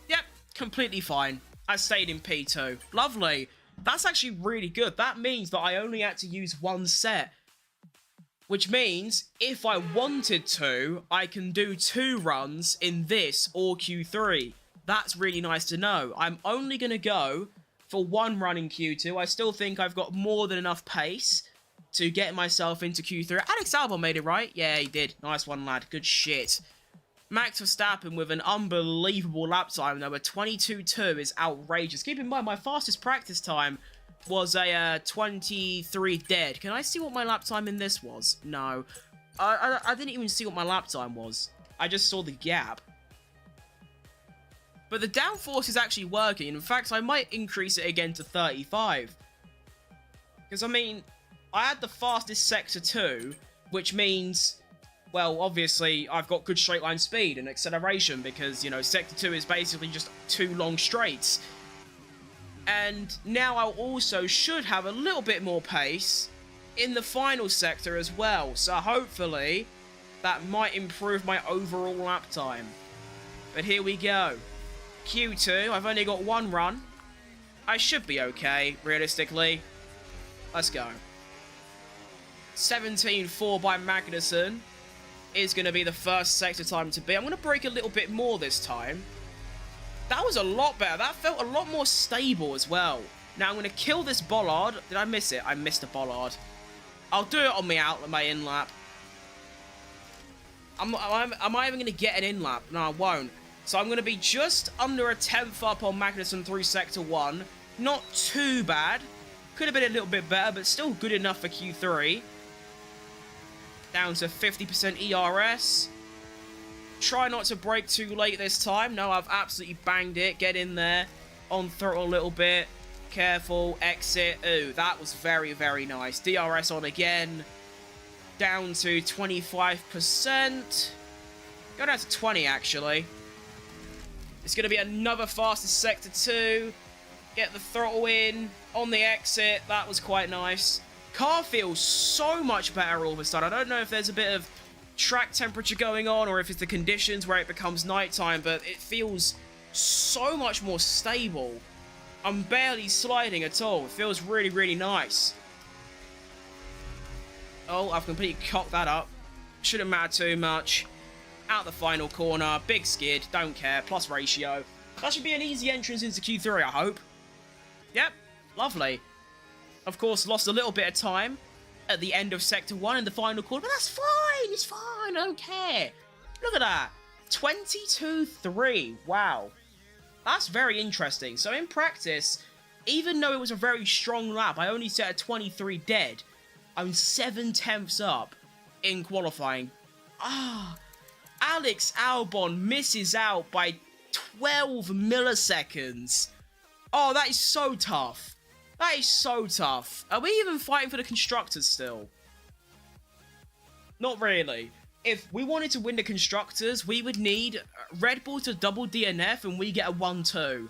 Yep, completely fine. I stayed in P2. Lovely. That's actually really good. That means that I only had to use one set. Which means, if I wanted to, I can do 2 runs in this or Q3. That's really nice to know. I'm only going to go for 1 run in Q2. I still think I've got more than enough pace to get myself into Q3. Alex Albon made it, right? Yeah, he did. Nice one, lad. Good shit. Max Verstappen with an unbelievable lap time, though. A 22.2 is outrageous. Keep in mind, my fastest practice time was a 23 dead. Can I see what my lap time in this was? No. I didn't even see what my lap time was. I just saw the gap. But the downforce is actually working. In fact, I might increase it again to 35. Because, I mean, I had the fastest Sector 2, which means, well, obviously, I've got good straight line speed and acceleration because, you know, Sector 2 is basically just 2 long straights. And now I also should have a little bit more pace in the final sector as well. So hopefully, that might improve my overall lap time. But here we go. Q2, I've only got 1 run. I should be okay, realistically. Let's go. 17.4 by Magnussen is going to be the first sector time to be. I'm going to brake a little bit more this time. That was a lot better. That felt a lot more stable as well. Now I'm going to kill this bollard. Did I miss it? I missed a bollard. I'll do it on my in-lap. Am I even going to get an in-lap? No, I won't. So I'm going to be just under a 10th up on Magnussen through Sector 1. Not too bad. Could have been a little bit better, but still good enough for Q3. Down to 50% ERS. Try not to brake too late this time. No, I've absolutely banged it. Get in there. On throttle a little bit. Careful. Exit. Ooh, that was very, very nice. DRS on again. Down to 25%. Go down to 20, actually. It's going to be another fastest Sector 2. Get the throttle in. On the exit. That was quite nice. Car feels so much better all of a sudden. I don't know if there's a bit of track temperature going on or if it's the conditions where it becomes nighttime, but it feels so much more stable. I'm barely sliding at all. It feels really, really nice. Oh, I've completely cocked that up. Shouldn't matter too much. Out the final corner. Big skid. Don't care. Plus ratio. That should be an easy entrance into Q3, I hope. Yep. Lovely. Of course, lost a little bit of time at the end of Sector 1 in the final corner, but that's fine. It's fine. I don't care. Look at that. 22.3. Wow. That's very interesting. So in practice, even though it was a very strong lap, I only set a 23 dead. I'm 7/10ths up in qualifying. Alex Albon misses out by 12 milliseconds. Oh, that is so tough. That is so tough. Are we even fighting for the constructors still? Not really. If we wanted to win the constructors, we would need Red Bull to double DNF and we get a 1-2.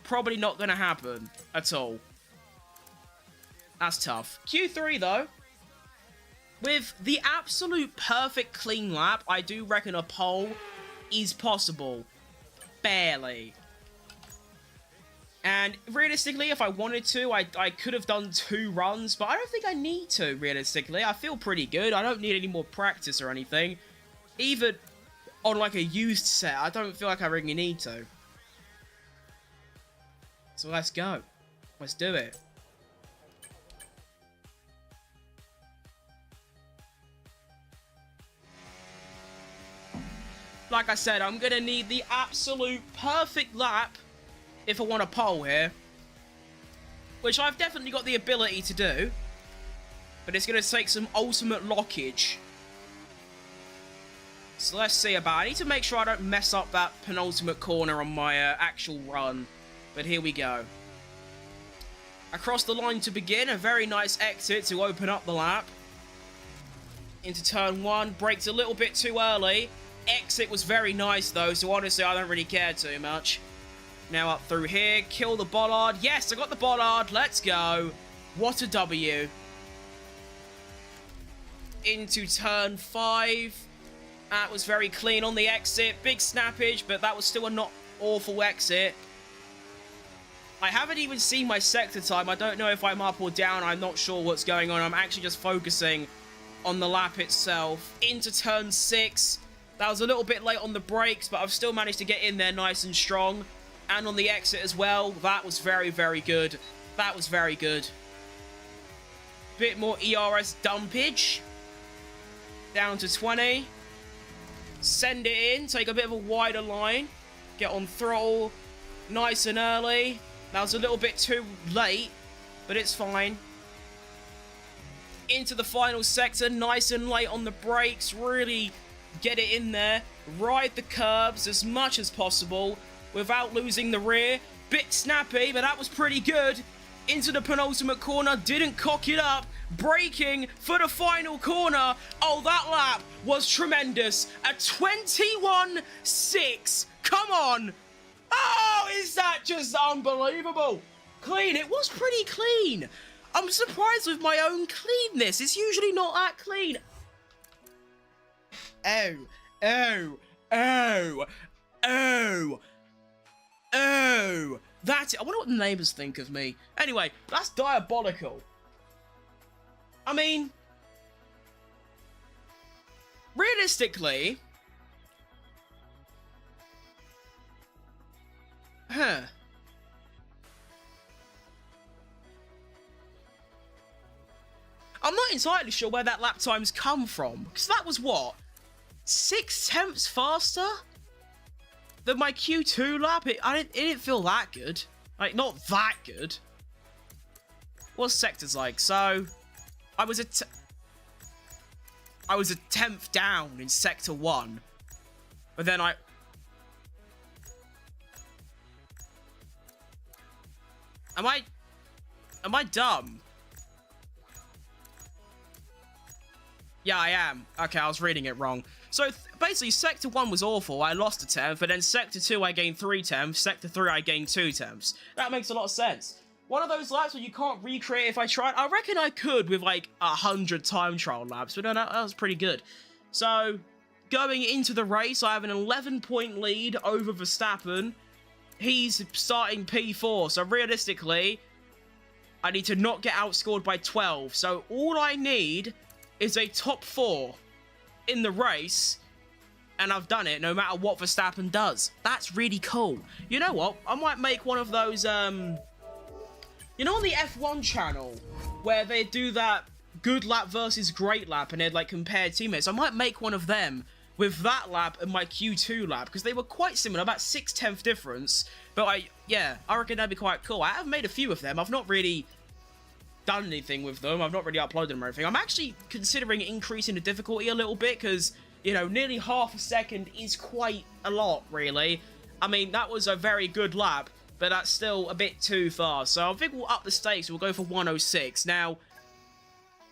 Probably not going to happen at all. That's tough. Q3 though. With the absolute perfect clean lap, I do reckon a pole is possible. Barely. And realistically, if I wanted to, I could have done 2 runs, but I don't think I need to, realistically. I feel pretty good. I don't need any more practice or anything. Even on, like, a used set, I don't feel like I really need to. So let's go. Let's do it. Like I said, I'm going to need the absolute perfect lap if I want a pole here. Which I've definitely got the ability to do. But it's going to take some ultimate lockage. So let's see about it. I need to make sure I don't mess up that penultimate corner on my actual run. But here we go. Across the line to begin. A very nice exit to open up the lap. Into turn 1. Braked a little bit too early. Exit was very nice though, so honestly I don't really care too much. Now up through here, kill the bollard. Yes, I got the bollard. Let's go. What a W. Into turn 5. That was very clean on the exit. Big snappage, but that was still a not awful exit. I haven't even seen my sector time. I don't know if I'm up or down. I'm not sure what's going on. I'm actually just focusing on the lap itself. Into turn 6. That was a little bit late on the brakes, but I've still managed to get in there nice and strong. And on the exit as well. That was very, very good. That was very good. Bit more ERS dumpage. Down to 20. Send it in. Take a bit of a wider line. Get on throttle. Nice and early. That was a little bit too late, but it's fine. Into the final sector. Nice and late on the brakes. Really get it in there. Ride the curbs as much as possible without losing the rear. Bit snappy, but that was pretty good. Into the penultimate corner. Didn't cock it up. Braking for the final corner. Oh, that lap was tremendous. A 21.6. Come on. Oh, is that just unbelievable? Clean. It was pretty clean. I'm surprised with my own cleanness. It's usually not that clean. Oh, oh, oh, oh, oh. That's it. I wonder what the neighbours think of me. Anyway, that's diabolical. I mean, realistically, I'm not entirely sure where that lap time's come from, because that was what, 6/10 faster than my Q2 lap. It didn't feel that good, like not that good. What's sectors like? So I was a 10th down in sector 1, but then Am I dumb? Yeah, I am. Okay, I was reading it wrong. So, basically, Sector 1 was awful. I lost a 10th, but then Sector 2, I gained 3 tenths. Sector 3, I gained 2 tenths. That makes a lot of sense. One of those laps where you can't recreate if I tried. I reckon I could with, like, 100 time trial laps, but no, that was pretty good. So, going into the race, I have an 11-point lead over Verstappen. He's starting P4, so realistically, I need to not get outscored by 12. So, all I need is a top 4 in the race, and I've done it no matter what Verstappen does. That's really cool. You know what? I might make one of those, you know on the F1 channel, where they do that good lap versus great lap, and they'd, like, compare teammates. I might make one of them with that lap and my Q2 lap, because they were quite similar, about 6/10 difference, but I reckon that'd be quite cool. I have made a few of them. I've not really done anything with them. I've not really uploaded them or anything. I'm actually considering increasing the difficulty a little bit, because, you know, nearly half a second is quite a lot, really. I mean, that was a very good lap, but that's still a bit too fast. So I think we'll up the stakes. We'll go for 106. Now,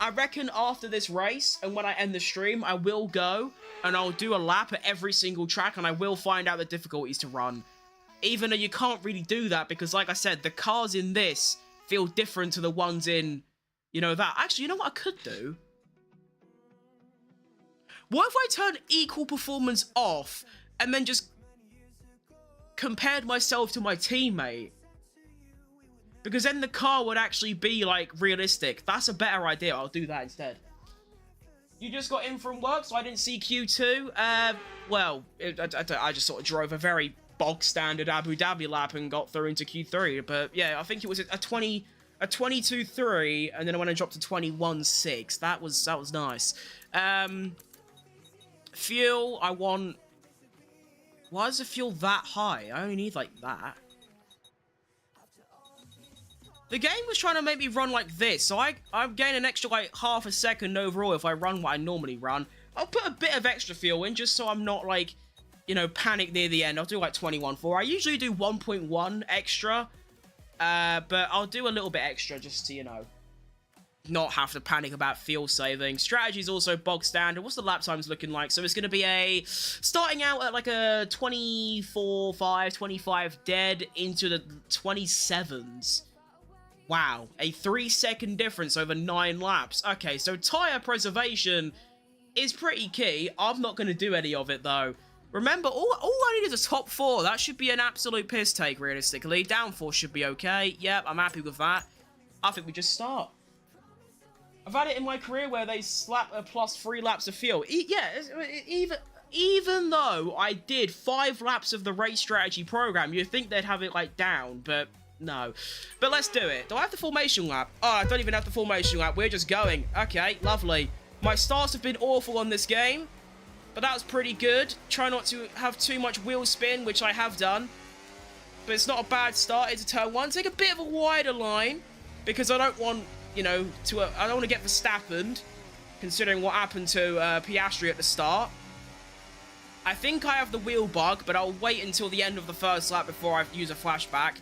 I reckon after this race, and when I end the stream, I will go and I'll do a lap at every single track, and I will find out the difficulties to run. Even though you can't really do that, because like I said, the cars in this feel different to the ones in, you know, that. Actually, you know what I could do? What if I turn equal performance off and then just compared myself to my teammate? Because then the car would actually be, like, realistic. That's a better idea. I'll do that instead. You just got in from work, so I didn't see Q2. Well, I just sort of drove a very bog-standard Abu Dhabi lap and got through into Q3. But, yeah, I think it was a 22.3, and then I went and dropped to 21.6. That was nice. Fuel, I want... Why is the fuel that high? I only need, like, that. The game was trying to make me run like this, so I'm getting an extra, like, half a second overall if I run what I normally run. I'll put a bit of extra fuel in, just so I'm not, like, you know, panic near the end. I'll do, like, 21.4. I usually do 1.1 extra, but I'll do a little bit extra just to, you know, not have to panic about fuel saving. Strategy is also bog standard. What's the lap times looking like? So it's going to be starting out at, like, a 24.5, 25 dead into the 27s. Wow, a 3-second difference over 9 laps. Okay, so tyre preservation is pretty key. I'm not going to do any of it, though. Remember, all I need is a top 4. That should be an absolute piss take, realistically. Downforce should be okay. Yep, I'm happy with that. I think we just start. I've had it in my career where they slap a plus 3 laps of fuel. Even though I did 5 laps of the race strategy program, you'd think they'd have it, like, down, but no. But let's do it. Do I have the formation lap? Oh, I don't even have the formation lap. We're just going. Okay, lovely. My starts have been awful on this game, but that was pretty good. Try not to have too much wheel spin, which I have done. But it's not a bad start into turn 1. Take a bit of a wider line, because I don't want, you know, I don't want to get Verstappen, considering what happened to Piastri at the start. I think I have the wheel bug, but I'll wait until the end of the first lap before I use a flashback.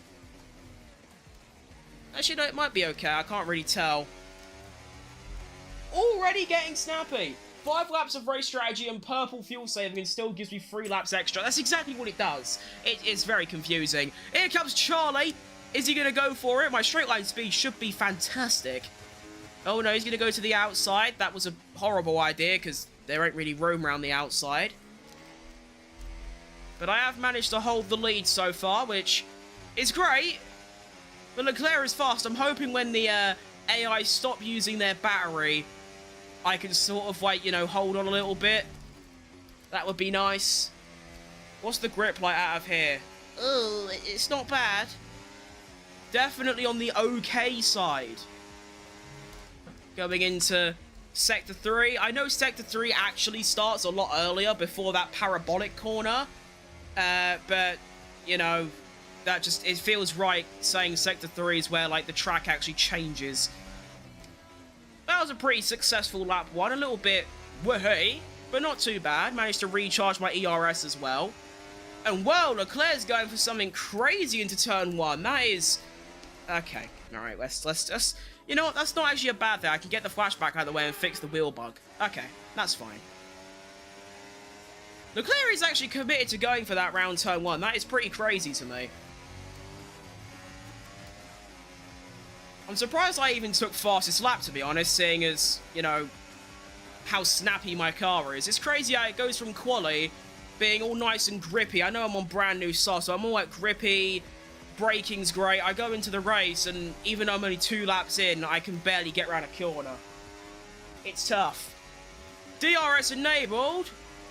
Actually, no, it might be okay. I can't really tell. Already getting snappy. 5 laps of race strategy and purple fuel saving and still gives me 3 laps extra. That's exactly what it does. It's very confusing. Here comes Charlie. Is he going to go for it? My straight line speed should be fantastic. Oh no, he's going to go to the outside. That was a horrible idea because there ain't really room around the outside. But I have managed to hold the lead so far, which is great. But Leclerc is fast. I'm hoping when the AI stop using their battery, I can sort of, like, you know, hold on a little bit. That would be nice. What's the grip like out of here? Oh, it's not bad. Definitely on the okay side. Going into Sector 3. I know Sector 3 actually starts a lot earlier before that parabolic corner. But, you know, that just, it feels right saying Sector 3 is where, like, the track actually changes. That was a pretty successful lap 1. A little bit woohoo, but not too bad. Managed to recharge my ERS as well. And, well, Leclerc's going for something crazy into turn 1. That is... Okay, alright, let's just... You know what, that's not actually a bad thing. I can get the flashback out of the way and fix the wheel bug. Okay, that's fine. Leclerc is actually committed to going for that round turn 1. That is pretty crazy to me. I'm surprised I even took fastest lap, to be honest, seeing as, you know, how snappy my car is. It's crazy how it goes from quali being all nice and grippy. I know I'm on brand new sauce, so I'm all like grippy, braking's great. I go into the race, and even though I'm only 2 laps in, I can barely get around a corner. It's tough. DRS enabled.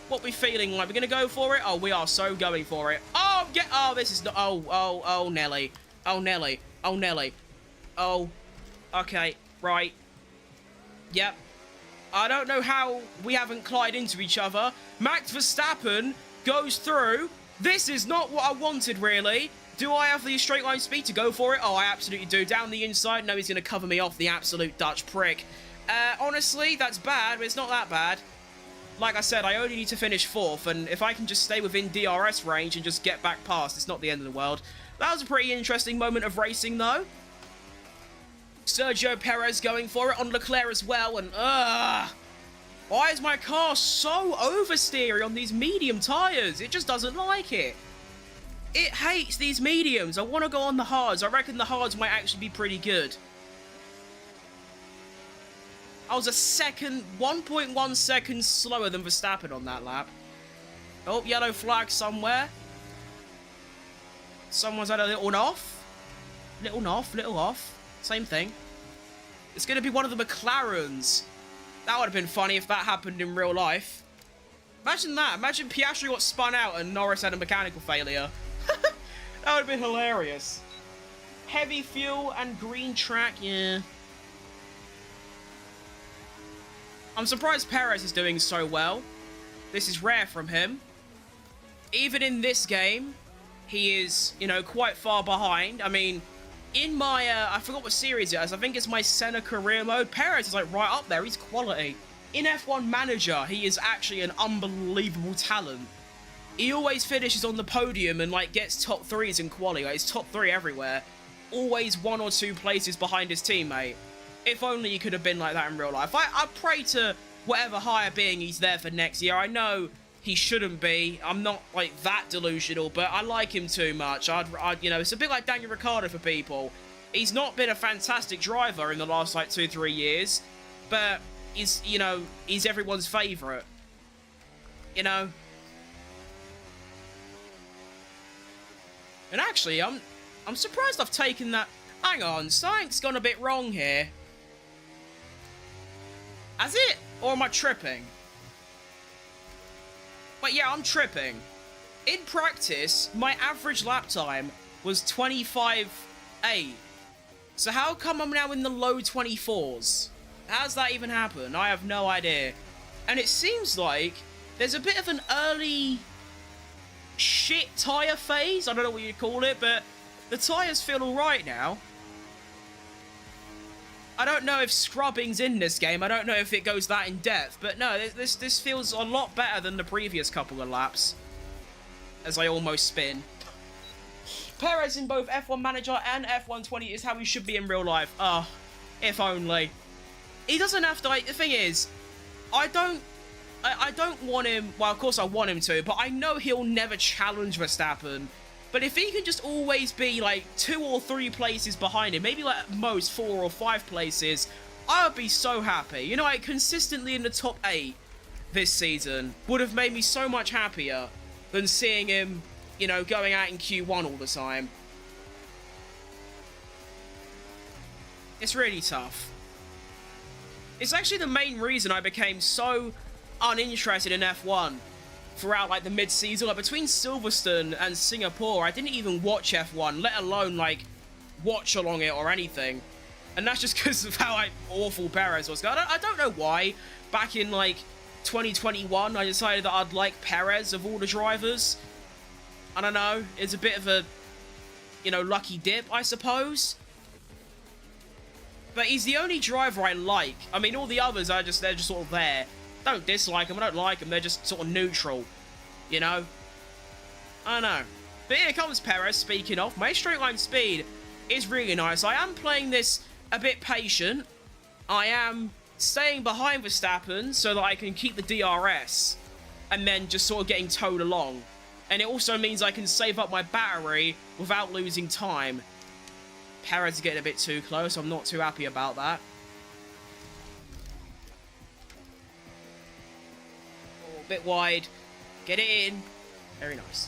What we feeling like? We're going to go for it? Oh, we are so going for it. Oh, this is not... Oh, Nelly. Oh, Nelly. Oh, Nelly. Oh, okay, right. Yep. I don't know how we haven't collided into each other. Max Verstappen goes through. This is not what I wanted, really. Do I have the straight line speed to go for it? Oh, I absolutely do. Down the inside. No, he's going to cover me off, the absolute Dutch prick. Honestly, that's bad, but it's not that bad. Like I said, I only need to finish 4th, and if I can just stay within DRS range and just get back past, it's not the end of the world. That was a pretty interesting moment of racing, though. Sergio Perez going for it on Leclerc as well, and why is my car so oversteery on these medium tyres? It just doesn't like it. It hates these mediums. I want to go on the hards. I reckon the hards might actually be pretty good. I was a second, 1.1 seconds slower than Verstappen on that lap. Oh, yellow flag somewhere. Someone's had a little off. Little off. Same thing. It's going to be one of the McLarens. That would have been funny if that happened in real life. Imagine that. Imagine Piastri got spun out and Norris had a mechanical failure. That would have been hilarious. Heavy fuel and green track, yeah. I'm surprised Perez is doing so well. This is rare from him. Even in this game, he is, you know, quite far behind. I mean, in my, I forgot what series it is. I think it's my Senna career mode. Perez is like right up there. He's quality. In F1 Manager, he is actually an unbelievable talent. He always finishes on the podium and like gets top 3s in quali. Like, he's top 3 everywhere. Always 1 or 2 places behind his teammate. If only he could have been like that in real life. I pray to whatever higher being he's there for next year. I know he shouldn't be. I'm not like that delusional, but I like him too much. I'd you know, it's a bit like Daniel Ricciardo for people. He's not been a fantastic driver in the last like 2-3 years, but he's, you know, he's everyone's favourite. You know, Actually, I'm surprised I've taken that. Hang on, something's gone a bit wrong here. Has it? Or am I tripping? Wait, yeah, I'm tripping. In practice, my average lap time was 25.8. So how come I'm now in the low 24s? How's that even happen? I have no idea. And it seems like there's a bit of an early shit tyre phase. I don't know what you'd call it, but the tyres feel alright now. I don't know if scrubbing's in this game. I don't know if it goes that in depth. But no, this feels a lot better than the previous couple of laps. As I almost spin. Perez in both F1 Manager and F1 20 is how he should be in real life. If only. He doesn't have to, like, the thing is, I don't want him, well, of course I want him to, but I know he'll never challenge Verstappen. But if he can just always be, like, 2 or 3 places behind him, maybe, like, at most 4 or 5 places, I would be so happy. You know, like, consistently in the top 8 this season would have made me so much happier than seeing him, you know, going out in Q1 all the time. It's really tough. It's actually the main reason I became so uninterested in F1 throughout, like, the mid-season. Like, between Silverstone and Singapore, I didn't even watch F1, let alone, like, watch along it or anything. And that's just because of how awful Perez was. I don't know why. Back in, like, 2021, I decided that I'd like Perez of all the drivers. I don't know. It's a bit of a, you know, lucky dip, I suppose. But he's the only driver I like. I mean, all the others are they're just sort of there. Don't dislike them, I don't like them, they're just sort of neutral. You know? I don't know. But here comes Perez, speaking of. My straight line speed is really nice. I am playing this a bit patient. I am staying behind Verstappen so that I can keep the DRS. And then just sort of getting towed along. And it also means I can save up my battery without losing time. Perez is getting a bit too close. I'm not too happy about that. Oh, a bit wide. Get it in. Very nice.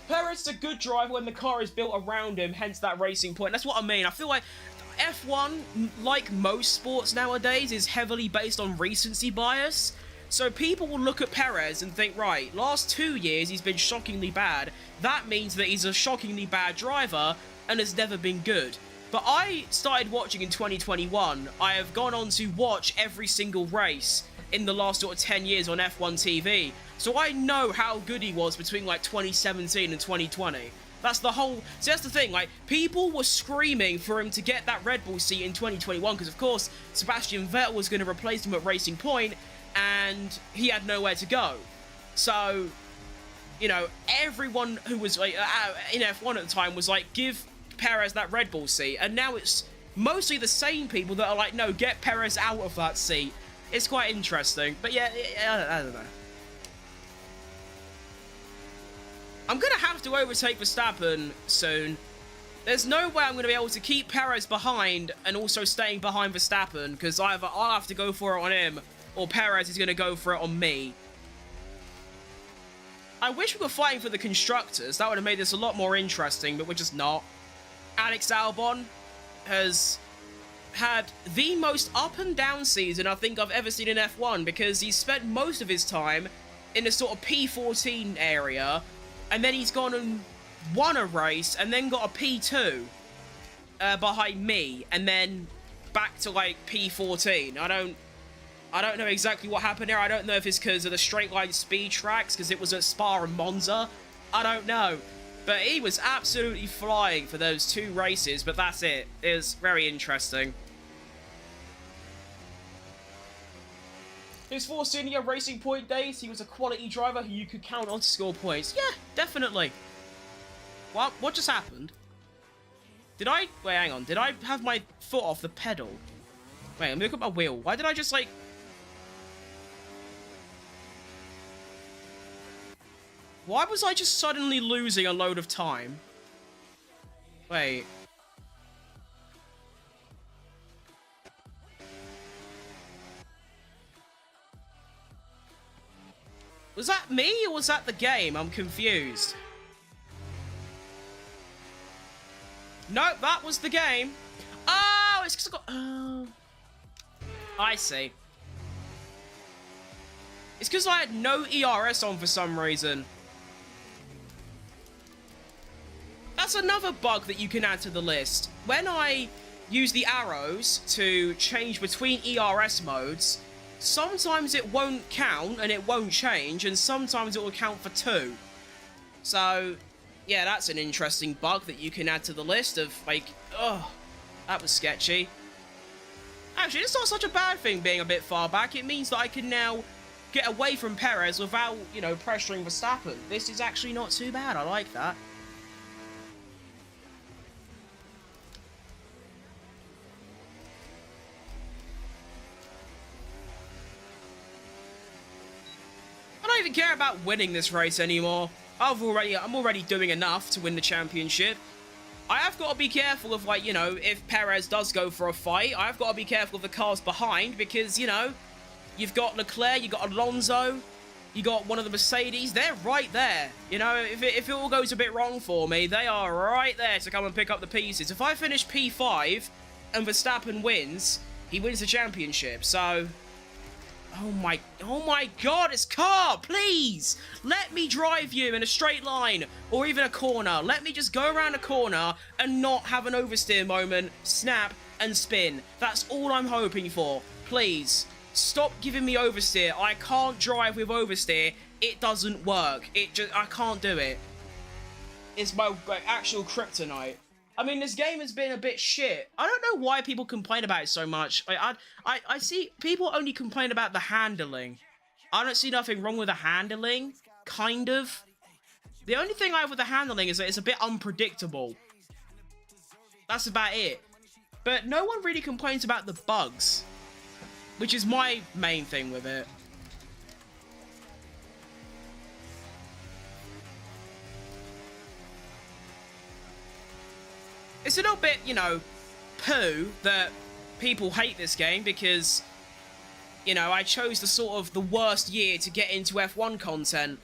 Perez is a good driver when the car is built around him, hence that racing point. That's what I mean. I feel like F1, like most sports nowadays, is heavily based on recency bias. So people will look at Perez and think, right, last 2 years he's been shockingly bad. That means that he's a shockingly bad driver and has never been good. But I started watching in 2021. I have gone on to watch every single race in the last sort of 10 years on F1 TV. So I know how good he was between like 2017 and 2020. That's the whole... See, that's the thing, like, people were screaming for him to get that Red Bull seat in 2021 because, of course, Sebastian Vettel was going to replace him at Racing Point and he had nowhere to go. So, you know, everyone who was like, in F1 at the time was like, give Perez that Red Bull seat. And now it's mostly the same people that are like, no, get Perez out of that seat. It's quite interesting. But yeah, I don't know. I'm going to have to overtake Verstappen soon. There's no way I'm going to be able to keep Perez behind and also staying behind Verstappen, because either I'll have to go for it on him or Perez is going to go for it on me. I wish we were fighting for the constructors. That would have made this a lot more interesting, but we're just not. Alex Albon has had the most up and down season I think I've ever seen in F1, because he's spent most of his time in the sort of P14 area, and then he's gone and won a race, and then got a P2 behind me, and then back to like P14. I don't know exactly what happened there. I don't know if it's because of the straight line speed tracks, because it was at Spa and Monza. I don't know. But he was absolutely flying for those 2 races, but that's it. It was very interesting. His 4 senior Racing Point days, he was a quality driver who you could count on to score points. Yeah, definitely. What just happened? Wait, hang on. Did I have my foot off the pedal? Wait, let me look at my wheel. Why did I just, like... Why was I just suddenly losing a load of time? Wait. Was that me or was that the game? I'm confused. Nope, that was the game. Oh, it's because I got... Oh. I see. It's because I had no ERS on for some reason. That's another bug that you can add to the list. When I use the arrows to change between ERS modes, sometimes it won't count and it won't change, and sometimes it will count for 2. So, yeah, that's an interesting bug that you can add to the list of, like, ugh, that was sketchy. Actually, it's not such a bad thing being a bit far back. It means that I can now get away from Perez without, you know, pressuring Verstappen. This is actually not too bad. I like that. I don't even care about winning this race anymore. I'm already doing enough to win the championship. I have got to be careful of, like, you know, if Perez does go for a fight, I have got to be careful of the cars behind because, you know, you've got Leclerc, you've got Alonso, you got one of the Mercedes. They're right there. You know, if it all goes a bit wrong for me, they are right there to come and pick up the pieces. If I finish P5 and Verstappen wins, he wins the championship. So, oh my God, it's car, please! Let me drive you in a straight line, or even a corner. Let me just go around a corner and not have an oversteer moment, snap, and spin. That's all I'm hoping for. Please, stop giving me oversteer. I can't drive with oversteer. It doesn't work. I can't do it. It's my actual kryptonite. I mean, this game has been a bit shit. I don't know why people complain about it so much. I see people only complain about the handling. I don't see nothing wrong with the handling, kind of. The only thing I have with the handling is that it's a bit unpredictable. That's about it. But no one really complains about the bugs, which is my main thing with it. It's a little bit, you know, poo that people hate this game because, you know, I chose the worst year to get into F1 content,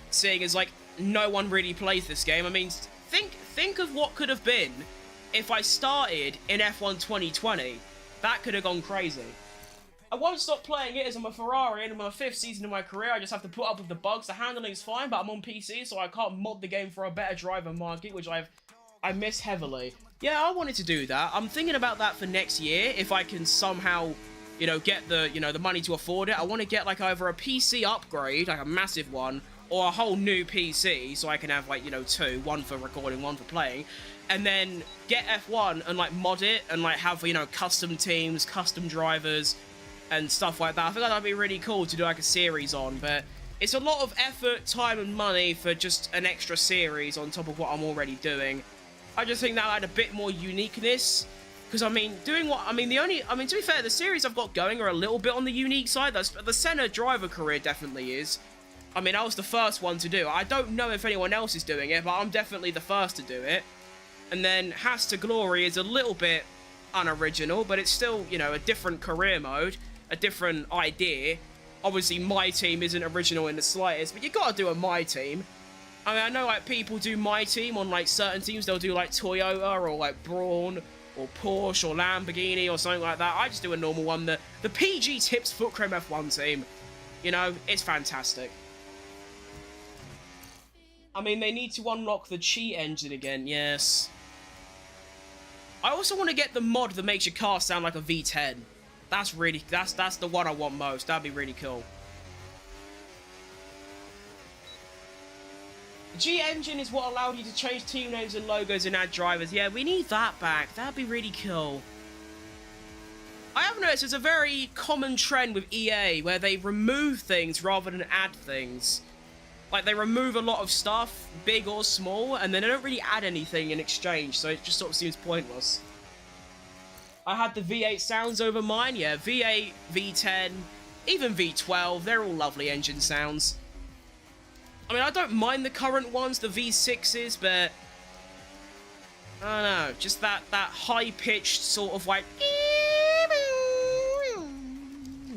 seeing as, like, no one really plays this game. I mean, think of what could have been if I started in F1 2020. That could have gone crazy. I won't stop playing it as I'm a Ferrari and I'm on my 5th season of my career. I just have to put up with the bugs. The handling's fine, but I'm on PC, so I can't mod the game for a better driver market, which I miss heavily. Yeah, I wanted to do that. I'm thinking about that for next year, if I can somehow, you know, get the, you know, the money to afford it. I want to get, like, either a PC upgrade, like a massive one, or a whole new PC, so I can have, like, you know, 2, one for recording, one for playing, and then get F1 and, like, mod it, and, like, have, you know, custom teams, custom drivers, and stuff like that. I think that'd be really cool to do, like, a series on, but it's a lot of effort, time, and money for just an extra series on top of what I'm already doing. I just think that had a bit more uniqueness, because, I mean, to be fair, the series I've got going are a little bit on the unique side. The Senna driver career definitely is. I mean, I was the first one to do it. I don't know if anyone else is doing it, but I'm definitely the first to do it. And then Has to Glory is a little bit unoriginal, but it's still, you know, a different career mode, a different idea. Obviously, My Team isn't original in the slightest, but you gotta do a My Team. I mean, I know, like, people do My Team on, like, certain teams. They'll do, like, Toyota or, like, Braun or Porsche or Lamborghini or something like that. I just do a normal one. The PG Tips Foot Cream F1 team. You know, it's fantastic. I mean, they need to unlock the cheat engine again, yes. I also want to get the mod that makes your car sound like a V10. That's the one I want most. That'd be really cool. The G engine is what allowed you to change team names and logos and add drivers. Yeah, we need that back. That'd be really cool. I have noticed there's a very common trend with EA where they remove things rather than add things. Like, they remove a lot of stuff, big or small, and then they don't really add anything in exchange, so it just sort of seems pointless. I had the V8 sounds over mine, yeah, V8, V10, even V12, they're all lovely engine sounds. I mean, I don't mind the current ones, the V6s, but I don't know, just that high-pitched sort of like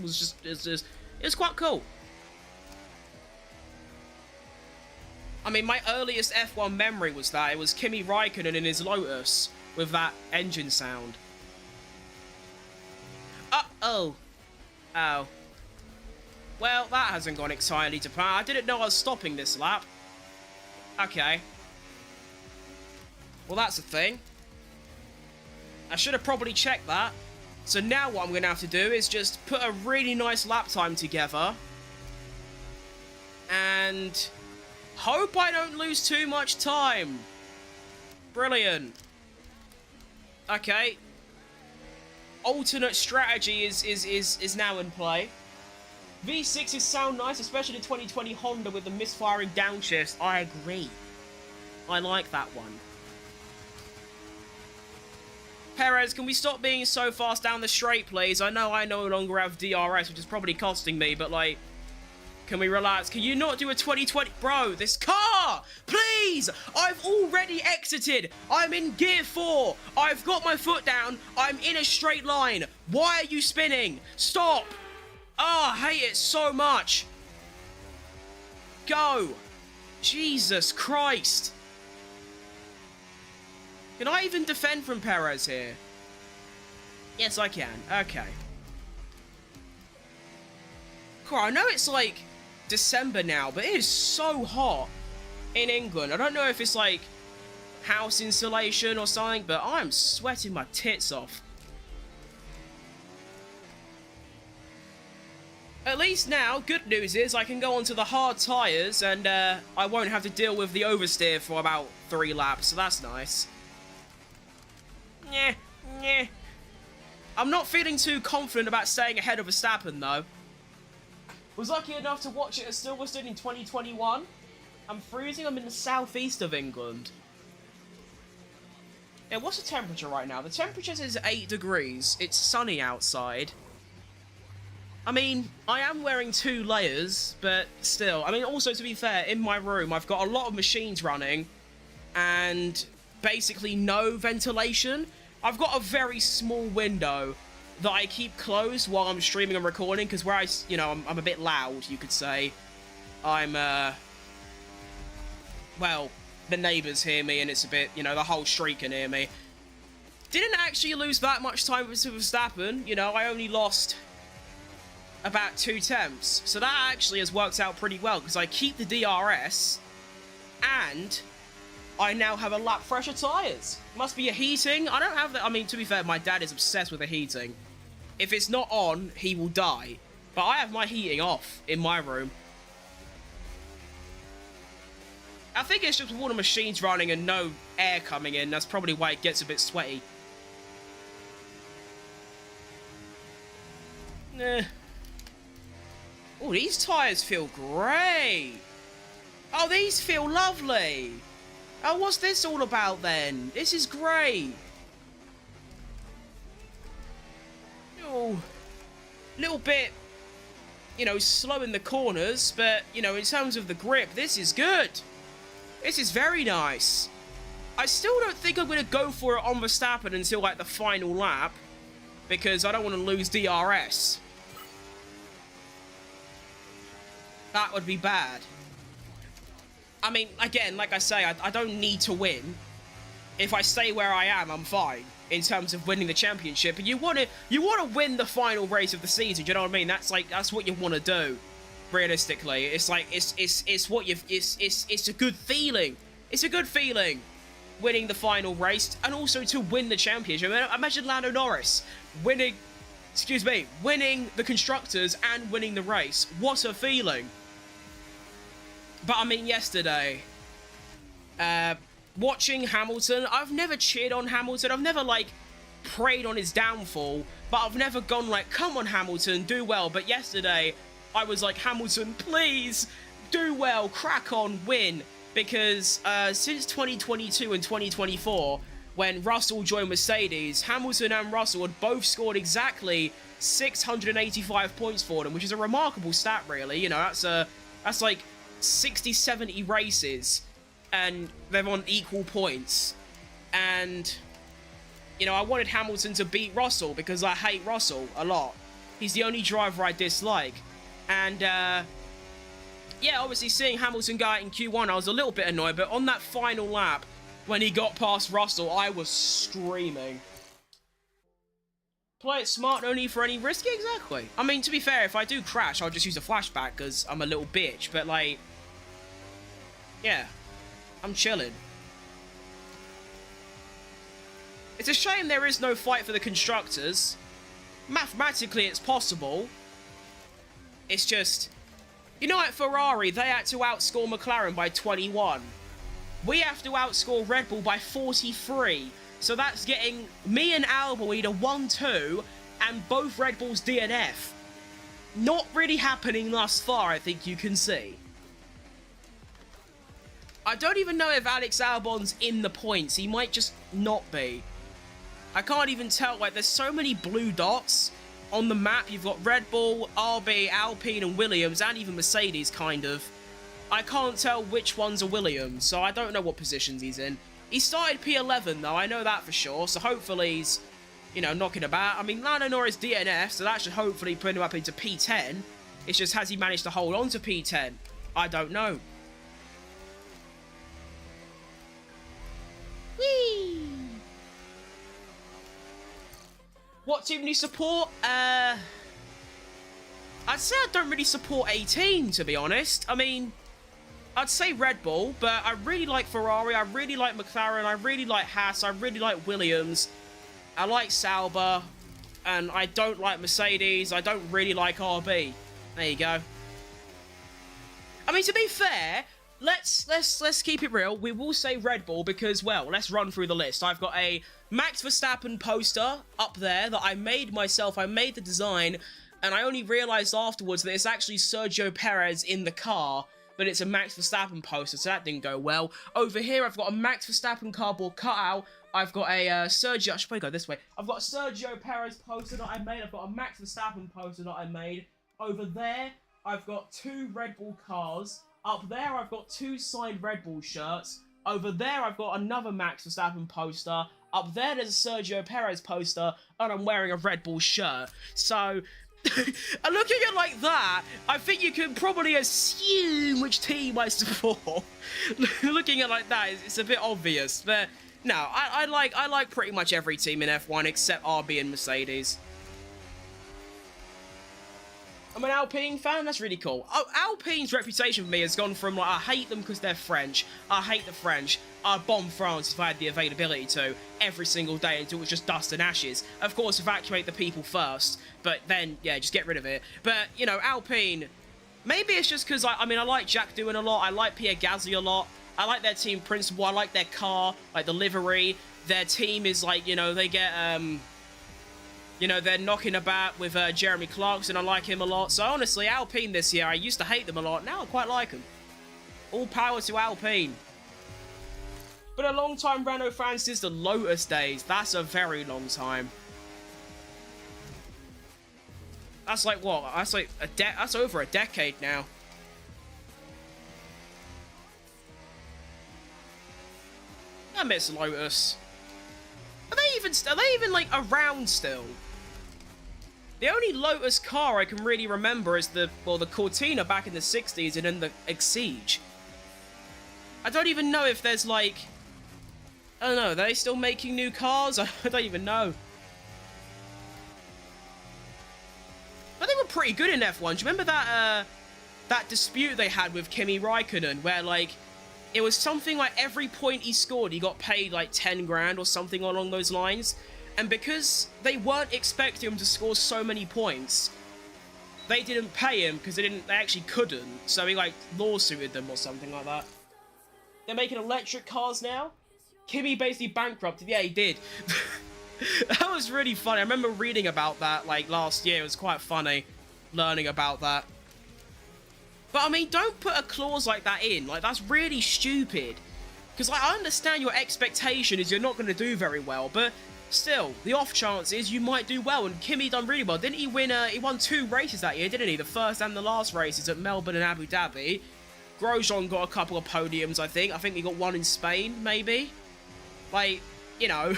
it's quite cool. I mean, my earliest F1 memory was that. It was Kimi Raikkonen in his Lotus with that engine sound. Uh-oh. Oh. Well, that hasn't gone entirely to plan. I didn't know I was stopping this lap. Okay. Well, that's a thing. I should have probably checked that. So now what I'm going to have to do is just put a really nice lap time together. And hope I don't lose too much time. Brilliant. Okay. Alternate strategy is now in play. V6s sound nice, especially the 2020 Honda with the misfiring downshifts. I agree. I like that one. Perez, can we stop being so fast down the straight, please? I know I no longer have DRS, which is probably costing me, but, like, can we relax? Can you not do a 2020... Bro, this car! Please! I've already exited. I'm in gear 4. I've got my foot down. I'm in a straight line. Why are you spinning? Stop! Oh, I hate it so much. Go. Jesus Christ. Can I even defend from Perez here? Yes, I can. Okay. Cool, I know it's like December now, but it is so hot in England. I don't know if it's like house insulation or something, but I'm sweating my tits off. At least now, good news is I can go onto the hard tyres and I won't have to deal with the oversteer for about 3 laps, so that's nice. Yeah. I'm not feeling too confident about staying ahead of Verstappen, though. Was lucky enough to watch it at Silverstone in 2021. I'm freezing. I'm in the southeast of England. Yeah, what's the temperature right now? The temperature is 8 degrees. It's sunny outside. I mean, I am wearing 2 layers, but still. I mean, also, to be fair, in my room, I've got a lot of machines running and basically no ventilation. I've got a very small window that I keep closed while I'm streaming and recording, because where I'm a bit loud, you could say. I'm, well, the neighbours hear me, and it's a bit, the whole street can hear me. Didn't actually lose that much time with Verstappen. I only lost about 2 temps. So that actually has worked out pretty well, because I keep the DRS, and I now have a lap fresher tyres. Must be a heating. I don't have that. I mean, to be fair, my dad is obsessed with the heating. If it's not on, he will die. But I have my heating off in my room. I think it's just with all the machines running and no air coming in. That's probably why it gets a bit sweaty. Oh, these tyres feel great. Oh, these feel lovely. Oh, what's this all about then? This is great. Oh, little bit, slow in the corners, but, in terms of the grip, this is good. This is very nice. I still don't think I'm going to go for it on Verstappen until, like, the final lap, because I don't want to lose DRS. That would be bad. I mean, again, like I say, I don't need to win. If I stay where I am, I'm fine in terms of winning the championship. And you want to win the final race of the season. Do you know what I mean? That's what you want to do. Realistically, it's like it's a good feeling. It's a good feeling winning the final race and also to win the championship. I mean, imagine Lando Norris winning the constructors and winning the race. What a feeling. But, I mean, yesterday, watching Hamilton, I've never cheered on Hamilton. I've never, like, prayed on his downfall. But I've never gone, like, come on, Hamilton, do well. But yesterday, I was like, Hamilton, please, do well, crack on, win. Because since 2022 and 2024, when Russell joined Mercedes, Hamilton and Russell had both scored exactly 685 points for them, which is a remarkable stat, really. That's like 60, 70 races, and they're on equal points. And, I wanted Hamilton to beat Russell because I hate Russell a lot. He's the only driver I dislike. And yeah, obviously seeing Hamilton go out in Q1, I was a little bit annoyed, but on that final lap, when he got past Russell, I was screaming. Play it smart, no need for any risk. Exactly. I mean, to be fair, if I do crash, I'll just use a flashback because I'm a little bitch. But, like, yeah, I'm chilling. It's a shame there is no fight for the constructors. Mathematically, it's possible. It's just, you know, at Ferrari, they had to outscore McLaren by 21. We have to outscore Red Bull by 43. So that's getting me and Albon either 1-2 and both Red Bulls DNF. Not really happening thus far, I think you can see. I don't even know if Alex Albon's in the points. He might just not be. I can't even tell. Like, there's so many blue dots on the map. You've got Red Bull, RB, Alpine, and Williams, and even Mercedes, kind of. I can't tell which ones are Williams, so I don't know what positions he's in. He started P11, though, I know that for sure, so hopefully he's, you know, knocking about. I mean, Lando Norris DNF, so that should hopefully put him up into P10. It's just, has he managed to hold on to P10? I don't know. Whee! What team do you support? I'd say I don't really support 18, to be honest. I mean, I'd say Red Bull, but I really like Ferrari, I really like McLaren, I really like Haas, I really like Williams, I like Sauber, and I don't like Mercedes, I don't really like RB. There you go. I mean, to be fair, let's keep it real. We will say Red Bull because, well, let's run through the list. I've got a Max Verstappen poster up there that I made myself. I made the design, and I only realised afterwards that it's actually Sergio Perez in the car, but it's a Max Verstappen poster, so that didn't go well. Over here, I've got a Max Verstappen cardboard cutout. I've got a Sergio... I should probably go this way. I've got a Sergio Perez poster that I made. I've got a Max Verstappen poster that I made. Over there, I've got 2 Red Bull cars. Up there, I've got 2 signed Red Bull shirts. Over there, I've got another Max Verstappen poster. Up there, there's a Sergio Perez poster, and I'm wearing a Red Bull shirt. So, looking at it like that, I think you can probably assume which team I support. Looking at it like that, it's a bit obvious. But no, I like pretty much every team in F1 except RB and Mercedes. I'm an Alpine fan, that's really cool. Alpine's reputation for me has gone from, like, I hate them because they're French, I hate the French, I'd bomb France if I had the availability to, every single day until it was just dust and ashes. Of course, evacuate the people first, but then, yeah, just get rid of it. But, you know, Alpine, maybe it's just because, I mean, I like Jack Doohan a lot, I like Pierre Gasly a lot, I like their team principle, I like their car, like the livery, their team is, like, you know, they get, you know, they're knocking about with Jeremy Clarkson. I like him a lot. So, honestly, Alpine this year, I used to hate them a lot. Now I quite like them. All power to Alpine. But a long-time Renault fan since the Lotus days. That's a very long time. That's like, what? That's like that's over a decade now. I miss Lotus. Are they even like around still? The only Lotus car I can really remember is the Cortina back in the 60s and then the Exige. I don't even know if there's like, I don't know, are they still making new cars? I don't even know. But they were pretty good in F1. Do you remember that that dispute they had with Kimi Raikkonen where like it was something like every point he scored, he got paid like 10 grand or something along those lines. And because they weren't expecting him to score so many points, they didn't pay him because they actually couldn't. So he like lawsuited them or something like that. They're making electric cars now. Kimi basically bankrupted. Yeah, he did. That was really funny. I remember reading about that like last year. It was quite funny learning about that. But, I mean, don't put a clause like that in. Like, that's really stupid. Because, like, I understand your expectation is you're not going to do very well. But, still, the off chance is you might do well. And Kimi done really well. Didn't he win, he won 2 races that year, didn't he? The first and the last races at Melbourne and Abu Dhabi. Grosjean got a couple of podiums, I think. I think he got 1 in Spain, maybe. Like, you know,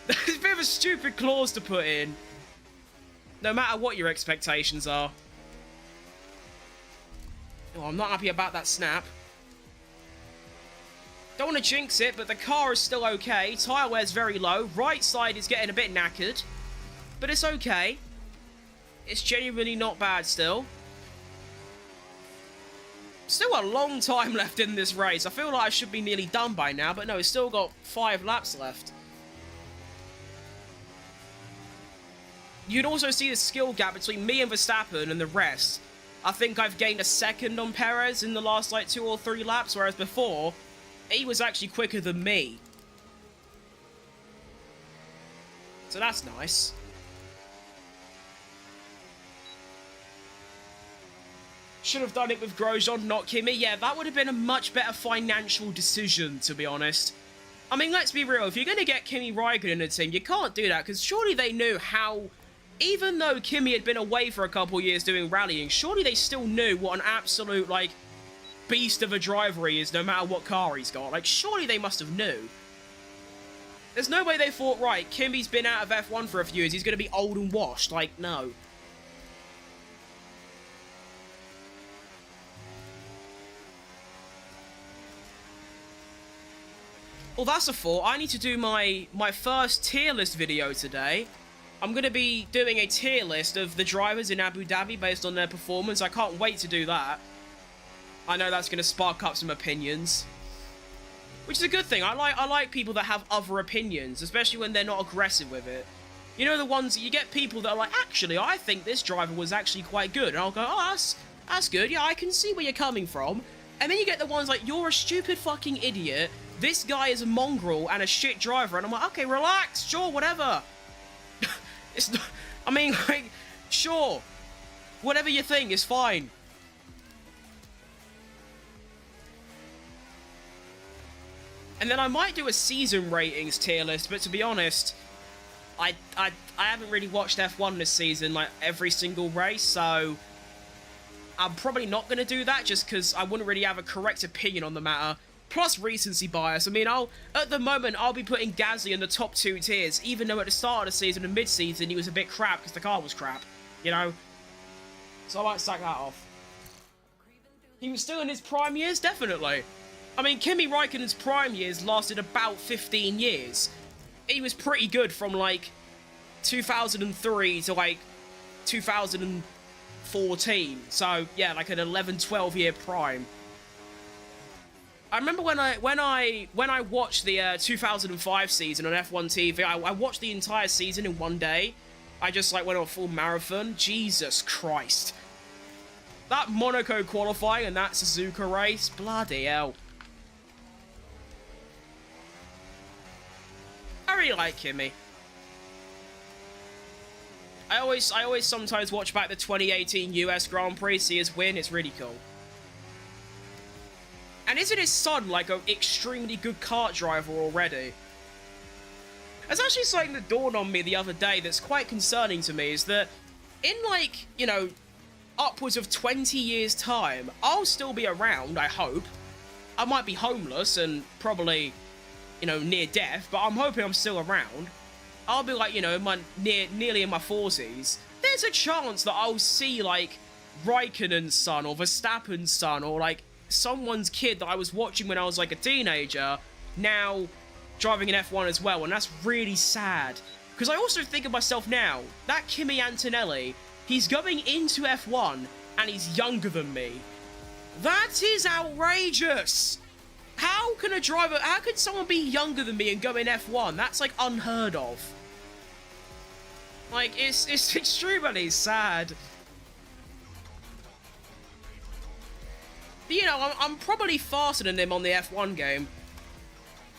it's a bit of a stupid clause to put in. No matter what your expectations are. Oh, I'm not happy about that snap. Don't want to jinx it, but the car is still okay. Tyre wear's very low. Right side is getting a bit knackered. But it's okay. It's genuinely not bad still. Still a long time left in this race. I feel like I should be nearly done by now, but no, it's still got 5 laps left. You'd also see the skill gap between me and Verstappen and the rest. I think I've gained a second on Perez in the last, like, 2 or 3 laps, whereas before, he was actually quicker than me. So that's nice. Should have done it with Grosjean, not Kimi. Yeah, that would have been a much better financial decision, to be honest. I mean, let's be real. If you're going to get Kimi Räikkönen in a team, you can't do that, because surely they knew how... Even though Kimi had been away for a couple years doing rallying, surely they still knew what an absolute, like, beast of a driver he is, no matter what car he's got. Like, surely they must have knew. There's no way they thought, right, Kimi's been out of F1 for a few years, he's going to be old and washed. Like, no. Well, that's a thought. I need to do my first tier list video today. I'm going to be doing a tier list of the drivers in Abu Dhabi based on their performance. I can't wait to do that. I know that's going to spark up some opinions. Which is a good thing. I like people that have other opinions, especially when they're not aggressive with it. You know, the ones, you get people that are like, actually, I think this driver was actually quite good. And I'll go, oh, that's good. Yeah, I can see where you're coming from. And then you get the ones like, you're a stupid fucking idiot. This guy is a mongrel and a shit driver. And I'm like, okay, relax. Sure, whatever. It's not, I mean, like, sure. Whatever you think is fine. And then I might do a season ratings tier list, but to be honest, I haven't really watched F1 this season, like, every single race, so I'm probably not going to do that, just because I wouldn't really have a correct opinion on the matter. Plus recency bias. I mean, at the moment, I'll be putting Gasly in the top 2 tiers, even though at the start of the season and mid-season, he was a bit crap because the car was crap, you know? So I might sack that off. He was still in his prime years? Definitely. I mean, Kimi Räikkönen's prime years lasted about 15 years. He was pretty good from, like, 2003 to, like, 2014. So, yeah, like an 11, 12-year prime. I remember when I watched the 2005 season on F1 TV, I watched the entire season in one day. I just, like, went on a full marathon. Jesus Christ. That Monaco qualifying and that Suzuka race, bloody hell. I really like Kimi. I always sometimes watch back the 2018 US Grand Prix, see his win, it's really cool. And isn't his son, like, an extremely good kart driver already? There's actually something that dawned on me the other day that's quite concerning to me, is that in, like, you know, upwards of 20 years' time, I'll still be around, I hope. I might be homeless and probably, you know, near death, but I'm hoping I'm still around. I'll be, like, you know, nearly in my 40s. There's a chance that I'll see, like, Raikkonen's son or Verstappen's son or, like, someone's kid that I was watching when I was, like, a teenager now driving an F1 as well, and that's really sad. Because I also think of myself now, that Kimi Antonelli, he's going into F1 and he's younger than me. That is outrageous! How can someone be younger than me and go in F1? That's, like, unheard of. Like, it's extremely sad. But, you know, I'm probably faster than him on the F1 game.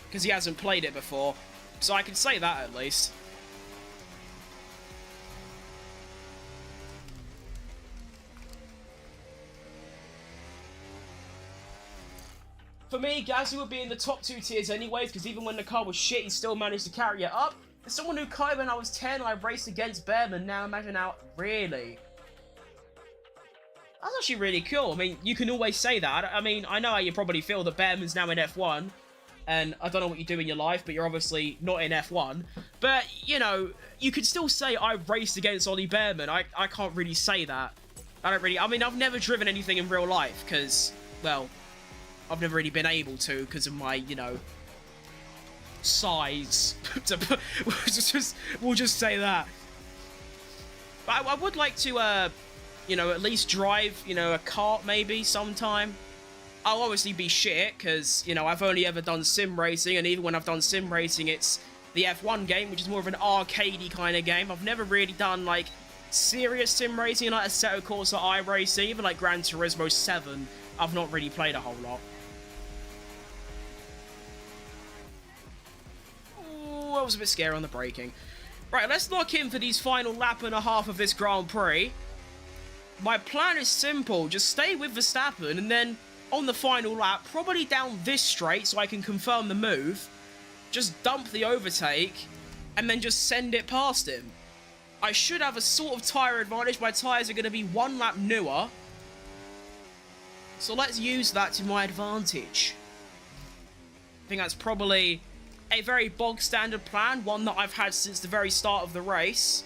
Because he hasn't played it before. So I can say that, at least. For me, Gasly would be in the top 2 tiers anyways, because even when the car was shit, he still managed to carry it up. As someone who cried when I was 10, I raced against Behrman, now imagine how... Really? That's actually really cool. I mean, you can always say that. I mean, I know how you probably feel that Behrman's now in F1, and I don't know what you do in your life, but you're obviously not in F1. But, you know, you could still say I raced against Ollie Behrman. I can't really say that. I mean, I've never driven anything in real life because, well, I've never really been able to because of my, you know, size. We'll just say that. But I would like to, you know, at least drive, you know, a kart maybe sometime. I'll obviously be shit because, you know, I've only ever done sim racing, and even when I've done sim racing, it's the F1 game, which is more of an arcadey kind of game. I've never really done, like, serious sim racing, like Assetto Corsa iRacing, even like Gran Turismo 7. I've not really played a whole lot. Oh, I was a bit scary on the braking. Right, let's lock in for these final lap and a half of this Grand Prix. My plan is simple. Just stay with Verstappen, and then on the final lap, probably down this straight so I can confirm the move, just dump the overtake, and then just send it past him. I should have a sort of tyre advantage. My tyres are going to be 1 lap newer. So let's use that to my advantage. I think that's probably a very bog standard plan, one that I've had since the very start of the race.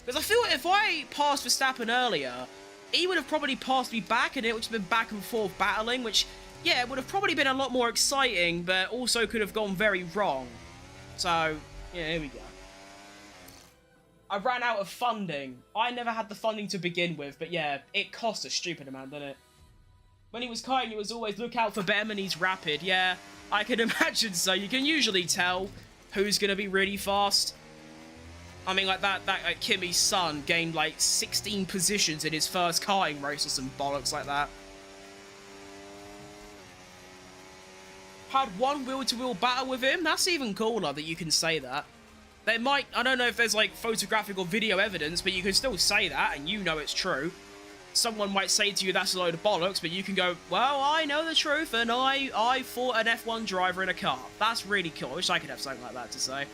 Because I feel if I passed Verstappen earlier, he would have probably passed me back, and it would have been back and forth battling, which, yeah, would have probably been a lot more exciting, but also could have gone very wrong. So, yeah, here we go. I ran out of funding. I never had the funding to begin with, but yeah, it cost a stupid amount, didn't it? When he was kiting, it was always, look out for Bem and he's rapid. Yeah, I can imagine so. You can usually tell who's going to be really fast. I mean, like that Kimi's son gained like 16 positions in his first karting race or some bollocks like that. Had one wheel-to-wheel battle with him. That's even cooler that you can say that. There might, I don't know if there's like photographic or video evidence, but you can still say that and you know it's true. Someone might say to you that's a load of bollocks, but you can go, well, I know the truth and I fought an F1 driver in a car. That's really cool. I wish I could have something like that to say.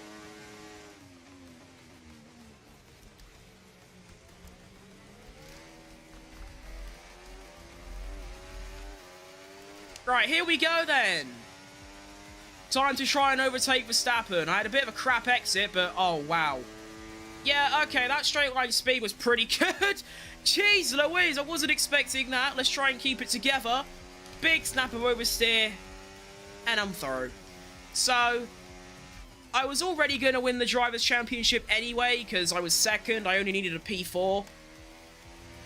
Right, here we go then. Time to try and overtake Verstappen. I had a bit of a crap exit, but oh wow. Yeah, okay, that straight line speed was pretty good. Jeez Louise, I wasn't expecting that. Let's try and keep it together. Big snap of oversteer, and I'm through. So, I was already going to win the Drivers' Championship anyway, because I was second. I only needed a P4.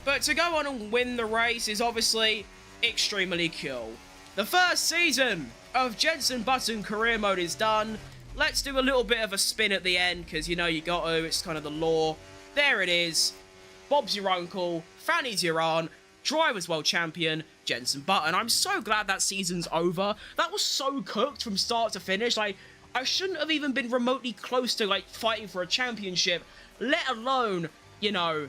But to go on and win the race is obviously extremely cool. The first season of Jenson Button Career Mode is done. Let's do a little bit of a spin at the end, because, you know, you got to. It's kind of the law. There it is. Bob's your uncle. Fanny's your aunt. Drivers' World Champion, Jenson Button. I'm so glad that season's over. That was so cooked from start to finish. Like, I shouldn't have even been remotely close to, like, fighting for a championship, let alone, you know,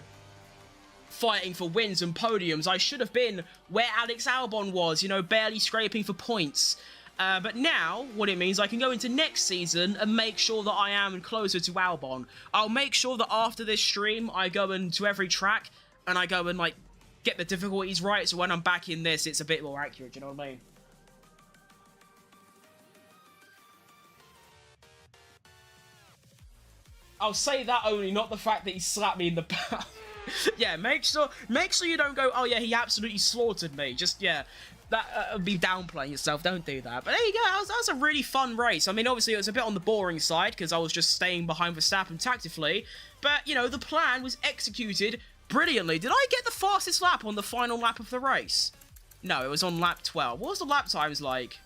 fighting for wins and podiums. I should have been where Alex Albon was, you know, barely scraping for points. But now, what it means, I can go into next season and make sure that I am closer to Albon. I'll make sure that after this stream, I go into every track, and I go and, like, get the difficulties right, so when I'm back in this, it's a bit more accurate, you know what I mean? I'll say that only, not the fact that he slapped me in the back. Yeah, make sure you don't go, oh yeah, he absolutely slaughtered me. Just, yeah, that would be downplaying yourself. Don't do that. But there you go. That was a really fun race. I mean, obviously, it was a bit on the boring side because I was just staying behind Verstappen tactically. But, you know, the plan was executed brilliantly. Did I get the fastest lap on the final lap of the race? No, it was on lap 12. What was the lap times like?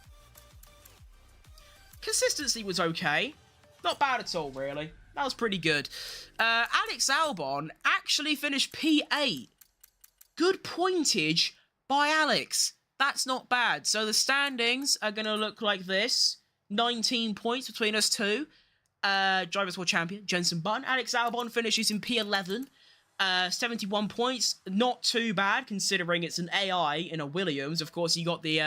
Consistency was okay. Not bad at all, really. That was pretty good. Alex Albon actually finished P8. Good pointage by Alex. That's not bad. So the standings are going to look like this. 19 points between us two. Drivers' World Champion, Jenson Button. Alex Albon finishes in P11. 71 points. Not too bad, considering it's an AI in a Williams. Of course, you got the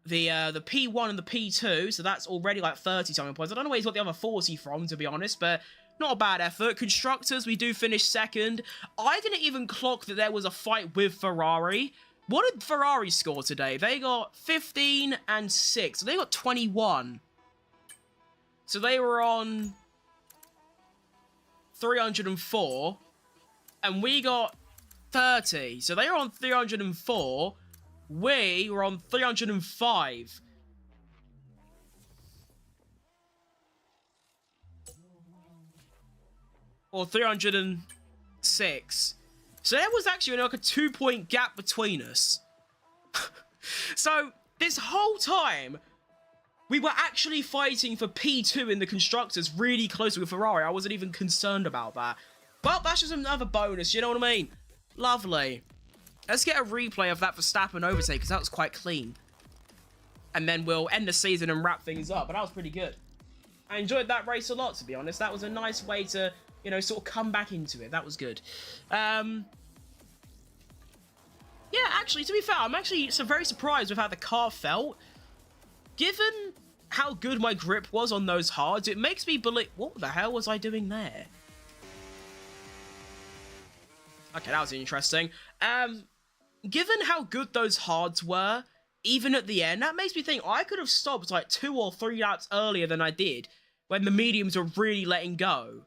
P1 and the P2, so that's already like 30-something points. I don't know where he's got the other 40 from, to be honest, but not a bad effort. Constructors, we do finish second. I didn't even clock that there was a fight with Ferrari. What did Ferrari score today? They got 15 and 6. So they got 21. So they were on 304. And we got 30. So they were on 304. We were on 305. Or 306. So there was actually like a 2-point gap between us. So this whole time, we were actually fighting for P2 in the Constructors really closely with Ferrari. I wasn't even concerned about that. Well, that's just another bonus, you know what I mean? Lovely. Let's get a replay of that Verstappen overtake, because that was quite clean. And then we'll end the season and wrap things up, but that was pretty good. I enjoyed that race a lot, to be honest. That was a nice way to, you know, sort of come back into it. That was good. Yeah, actually, to be fair, I'm actually very surprised with how the car felt. Given how good my grip was on those hards, it makes me believe... What the hell was I doing there? Okay, that was interesting. Given how good those hards were, even at the end, that makes me think I could have stopped like 2 or 3 laps earlier than I did when the mediums were really letting go.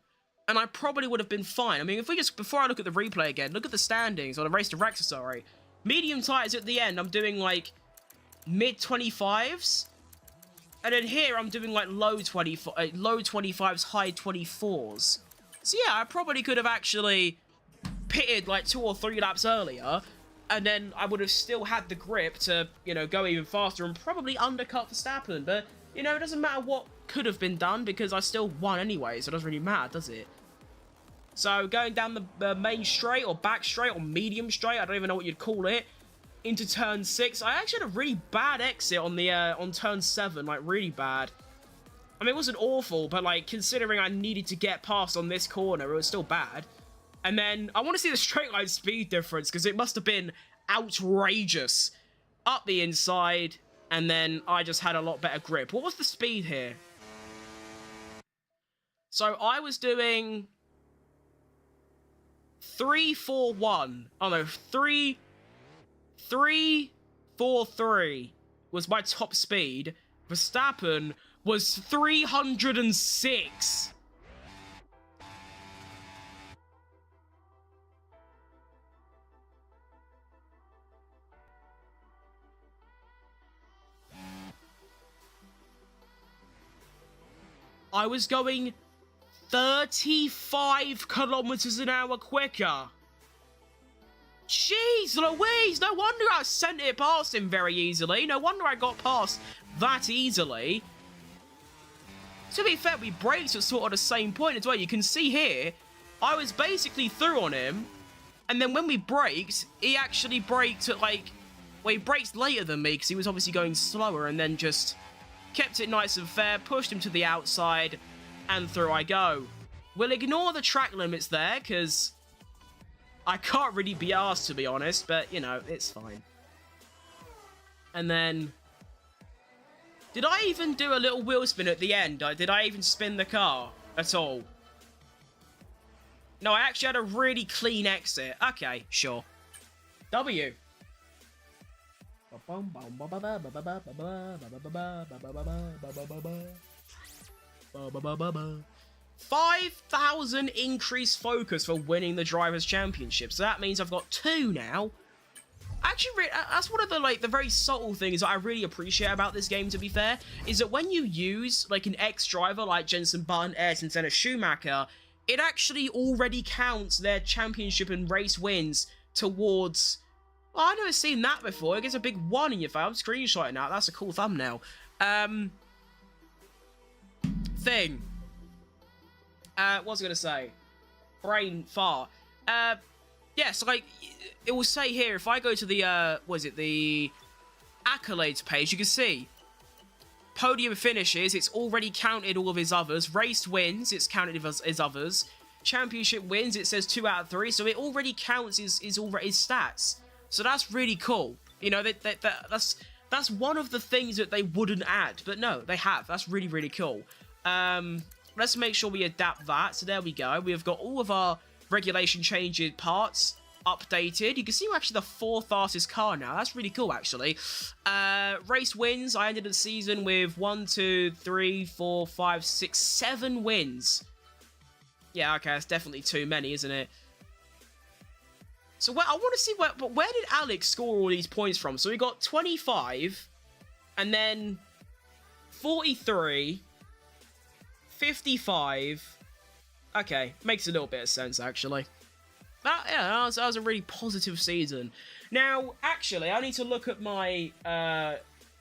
And I probably would have been fine. I mean, if we just... Before I look at the replay again, look at the standings, or the race director, sorry. Medium tires at the end, I'm doing like mid-25s. And then here, I'm doing like low 25s, high 24s. So yeah, I probably could have actually pitted like 2 or 3 laps earlier. And then I would have still had the grip to, you know, go even faster and probably undercut Verstappen. But, you know, it doesn't matter what could have been done because I still won anyway. So it doesn't really matter, does it? So going down the main straight or back straight or medium straight, I don't even know what you'd call it, into turn 6. I actually had a really bad exit on the on turn 7, like really bad. I mean, it wasn't awful, but like considering I needed to get past on this corner, it was still bad. And then I want to see the straight line speed difference because it must have been outrageous. Up the inside, and then I just had a lot better grip. What was the speed here? So I was doing 341. Oh no, 343 was my top speed. Verstappen was 306. I was going 35 kilometers an hour quicker. Jeez Louise, no wonder I sent it past him very easily. No wonder I got past that easily. To be fair, we braked at sort of the same point as well. You can see here, I was basically through on him. And then when we braked, he actually braked at like... Well, he braked later than me because he was obviously going slower and then just kept it nice and fair, pushed him to the outside, and through I go. We'll ignore the track limits there because I can't really be asked, to be honest, but, you know, it's fine. And then... Did I even do a little wheel spin at the end? Did I even spin the car at all? No, I actually had a really clean exit. Okay, sure. W. 5,000 increased focus for winning the Drivers' Championship. So that means I've got 2 now. Actually, that's one of the, like, the very subtle things that I really appreciate about this game, to be fair, is that when you use, like, an ex-driver like Jenson, Button, Ayrton Senna, Schumacher, it actually already counts their championship and race wins towards... Well, I've never seen that before. It gets a big 1 in your phone. I'm screenshotting that. That's a cool thumbnail. Thing. What was I going to say? Brain fart. Yeah, so, like, it will say here, if I go to the, the accolades page, you can see podium finishes, it's already counted all of his others. Race wins, it's counted his others. Championship wins, it says 2 out of 3, so it already counts his stats. So that's really cool. You know, that's one of the things that they wouldn't add. But no, they have. That's really, really cool. Let's make sure we adapt that. So there we go. We've got all of our regulation changes parts updated. You can see we're actually the 4th fastest car now. That's really cool, actually. Race wins. I ended the season with 1, 2, 3, 4, 5, 6, 7 wins. Yeah, okay, that's definitely too many, isn't it? So I want to see where did Alex score all these points from? So we got 25, and then 43, 55. Okay, makes a little bit of sense, actually. That was a really positive season. Now, actually, I need to look at my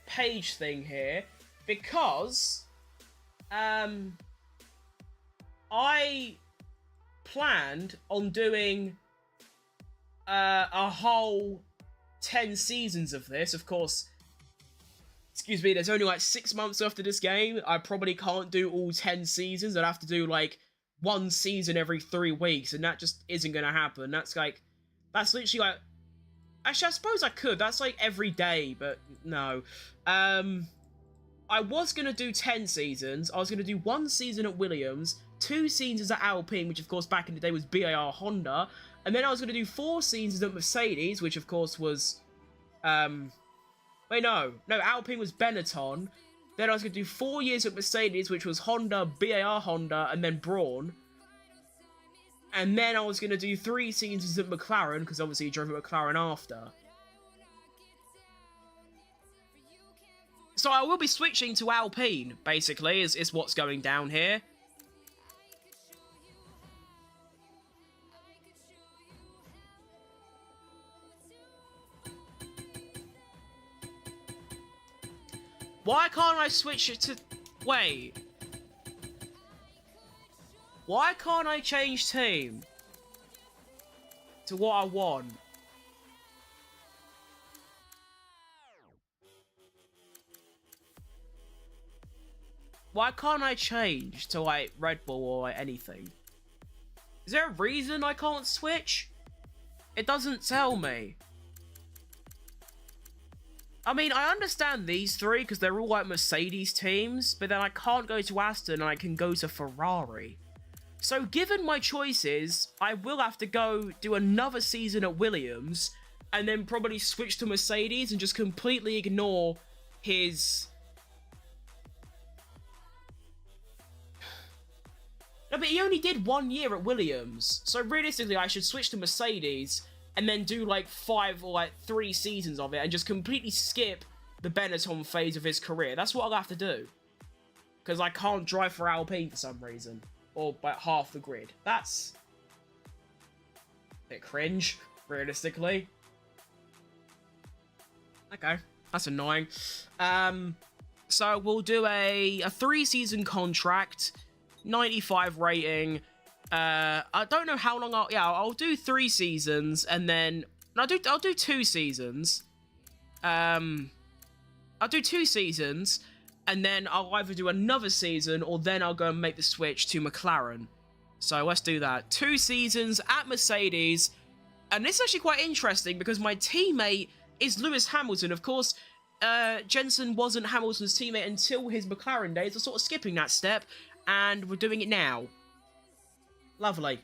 page thing here, because I planned on doing a whole 10 seasons of this. Of course, excuse me, there's only like 6 months after this game. I probably can't do all 10 seasons. I'd have to do like 1 season every 3 weeks, and that just isn't gonna happen. That's literally like, actually I suppose I could, that's like every day, but no. I was gonna do 10 seasons. I was gonna do 1 season at Williams, 2 seasons at Alpine, which of course back in the day was BAR Honda, and then I was gonna do 4 seasons at Mercedes, which of course was wait, no, Alpine was Benetton. Then I was going to do 4 years at Mercedes, which was Honda, BAR Honda, and then Brawn. And then I was going to do 3 seasons at McLaren, because obviously he drove at McLaren after. So I will be switching to Alpine, basically, is what's going down here. Why can't I switch it to... Wait. Why can't I change team to what I want? Why can't I change to, like, Red Bull or like, anything? Is there a reason I can't switch? It doesn't tell me. I mean, I understand these 3 because they're all like Mercedes teams, but then I can't go to Aston and I can go to Ferrari. So given my choices, I will have to go do another season at Williams and then probably switch to Mercedes and just completely ignore his... No, but he only did 1 year at Williams, so realistically I should switch to Mercedes and then do like 5 or like 3 seasons of it and just completely skip the Benetton phase of his career. That's what I'll have to do. Because I can't drive for Alpine for some reason. Or like half the grid. That's a bit cringe, realistically. Okay, that's annoying. So we'll do a 3-season contract, 95 rating. I don't know how long I'll do 3 seasons and then I'll do 2 seasons. I'll do 2 seasons and then I'll either do another season or then I'll go and make the switch to McLaren. So let's do that. 2 seasons at Mercedes, and this is actually quite interesting because my teammate is Lewis Hamilton. Of course, Jenson wasn't Hamilton's teammate until his McLaren days. We're sort of skipping that step, and we're doing it now. Lovely.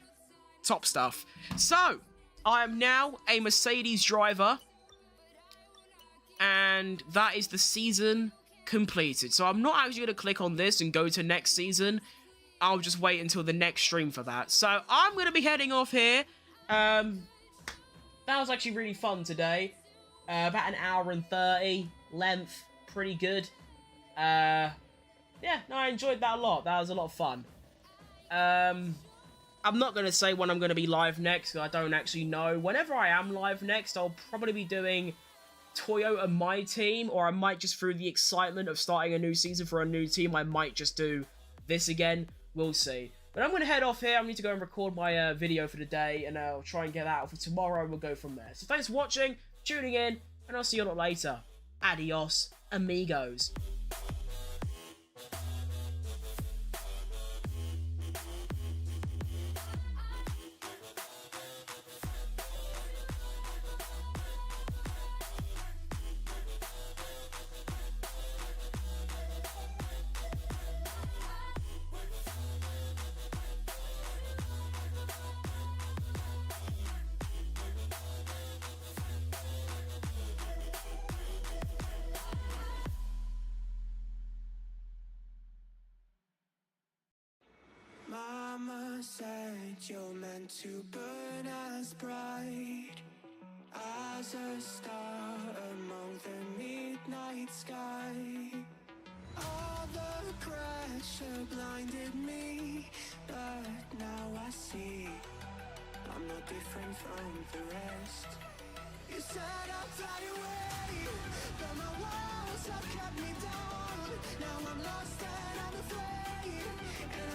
Top stuff. So, I am now a Mercedes driver, and that is the season completed. So I'm not actually going to click on this and go to next season. I'll just wait until the next stream for that. So I'm going to be heading off here. That was actually really fun today. About an hour and 30 length. Pretty good. Yeah, no, I enjoyed that a lot. That was a lot of fun. I'm not going to say when I'm going to be live next, because I don't actually know. Whenever I am live next, I'll probably be doing Toyota My Team, or I might just, through the excitement of starting a new season for a new team, I might just do this again. We'll see. But I'm going to head off here. I need to go and record my video for the day, and I'll try and get that out for tomorrow, and we'll go from there. So thanks for watching, tuning in, and I'll see you a lot later. Adios, amigos. Mama said you're meant to burn as bright. was a star among the midnight sky. All the pressure blinded me, but now I see I'm no different from the rest. You said I'd fly away, but my walls have kept me down. Now I'm lost and I'm afraid, and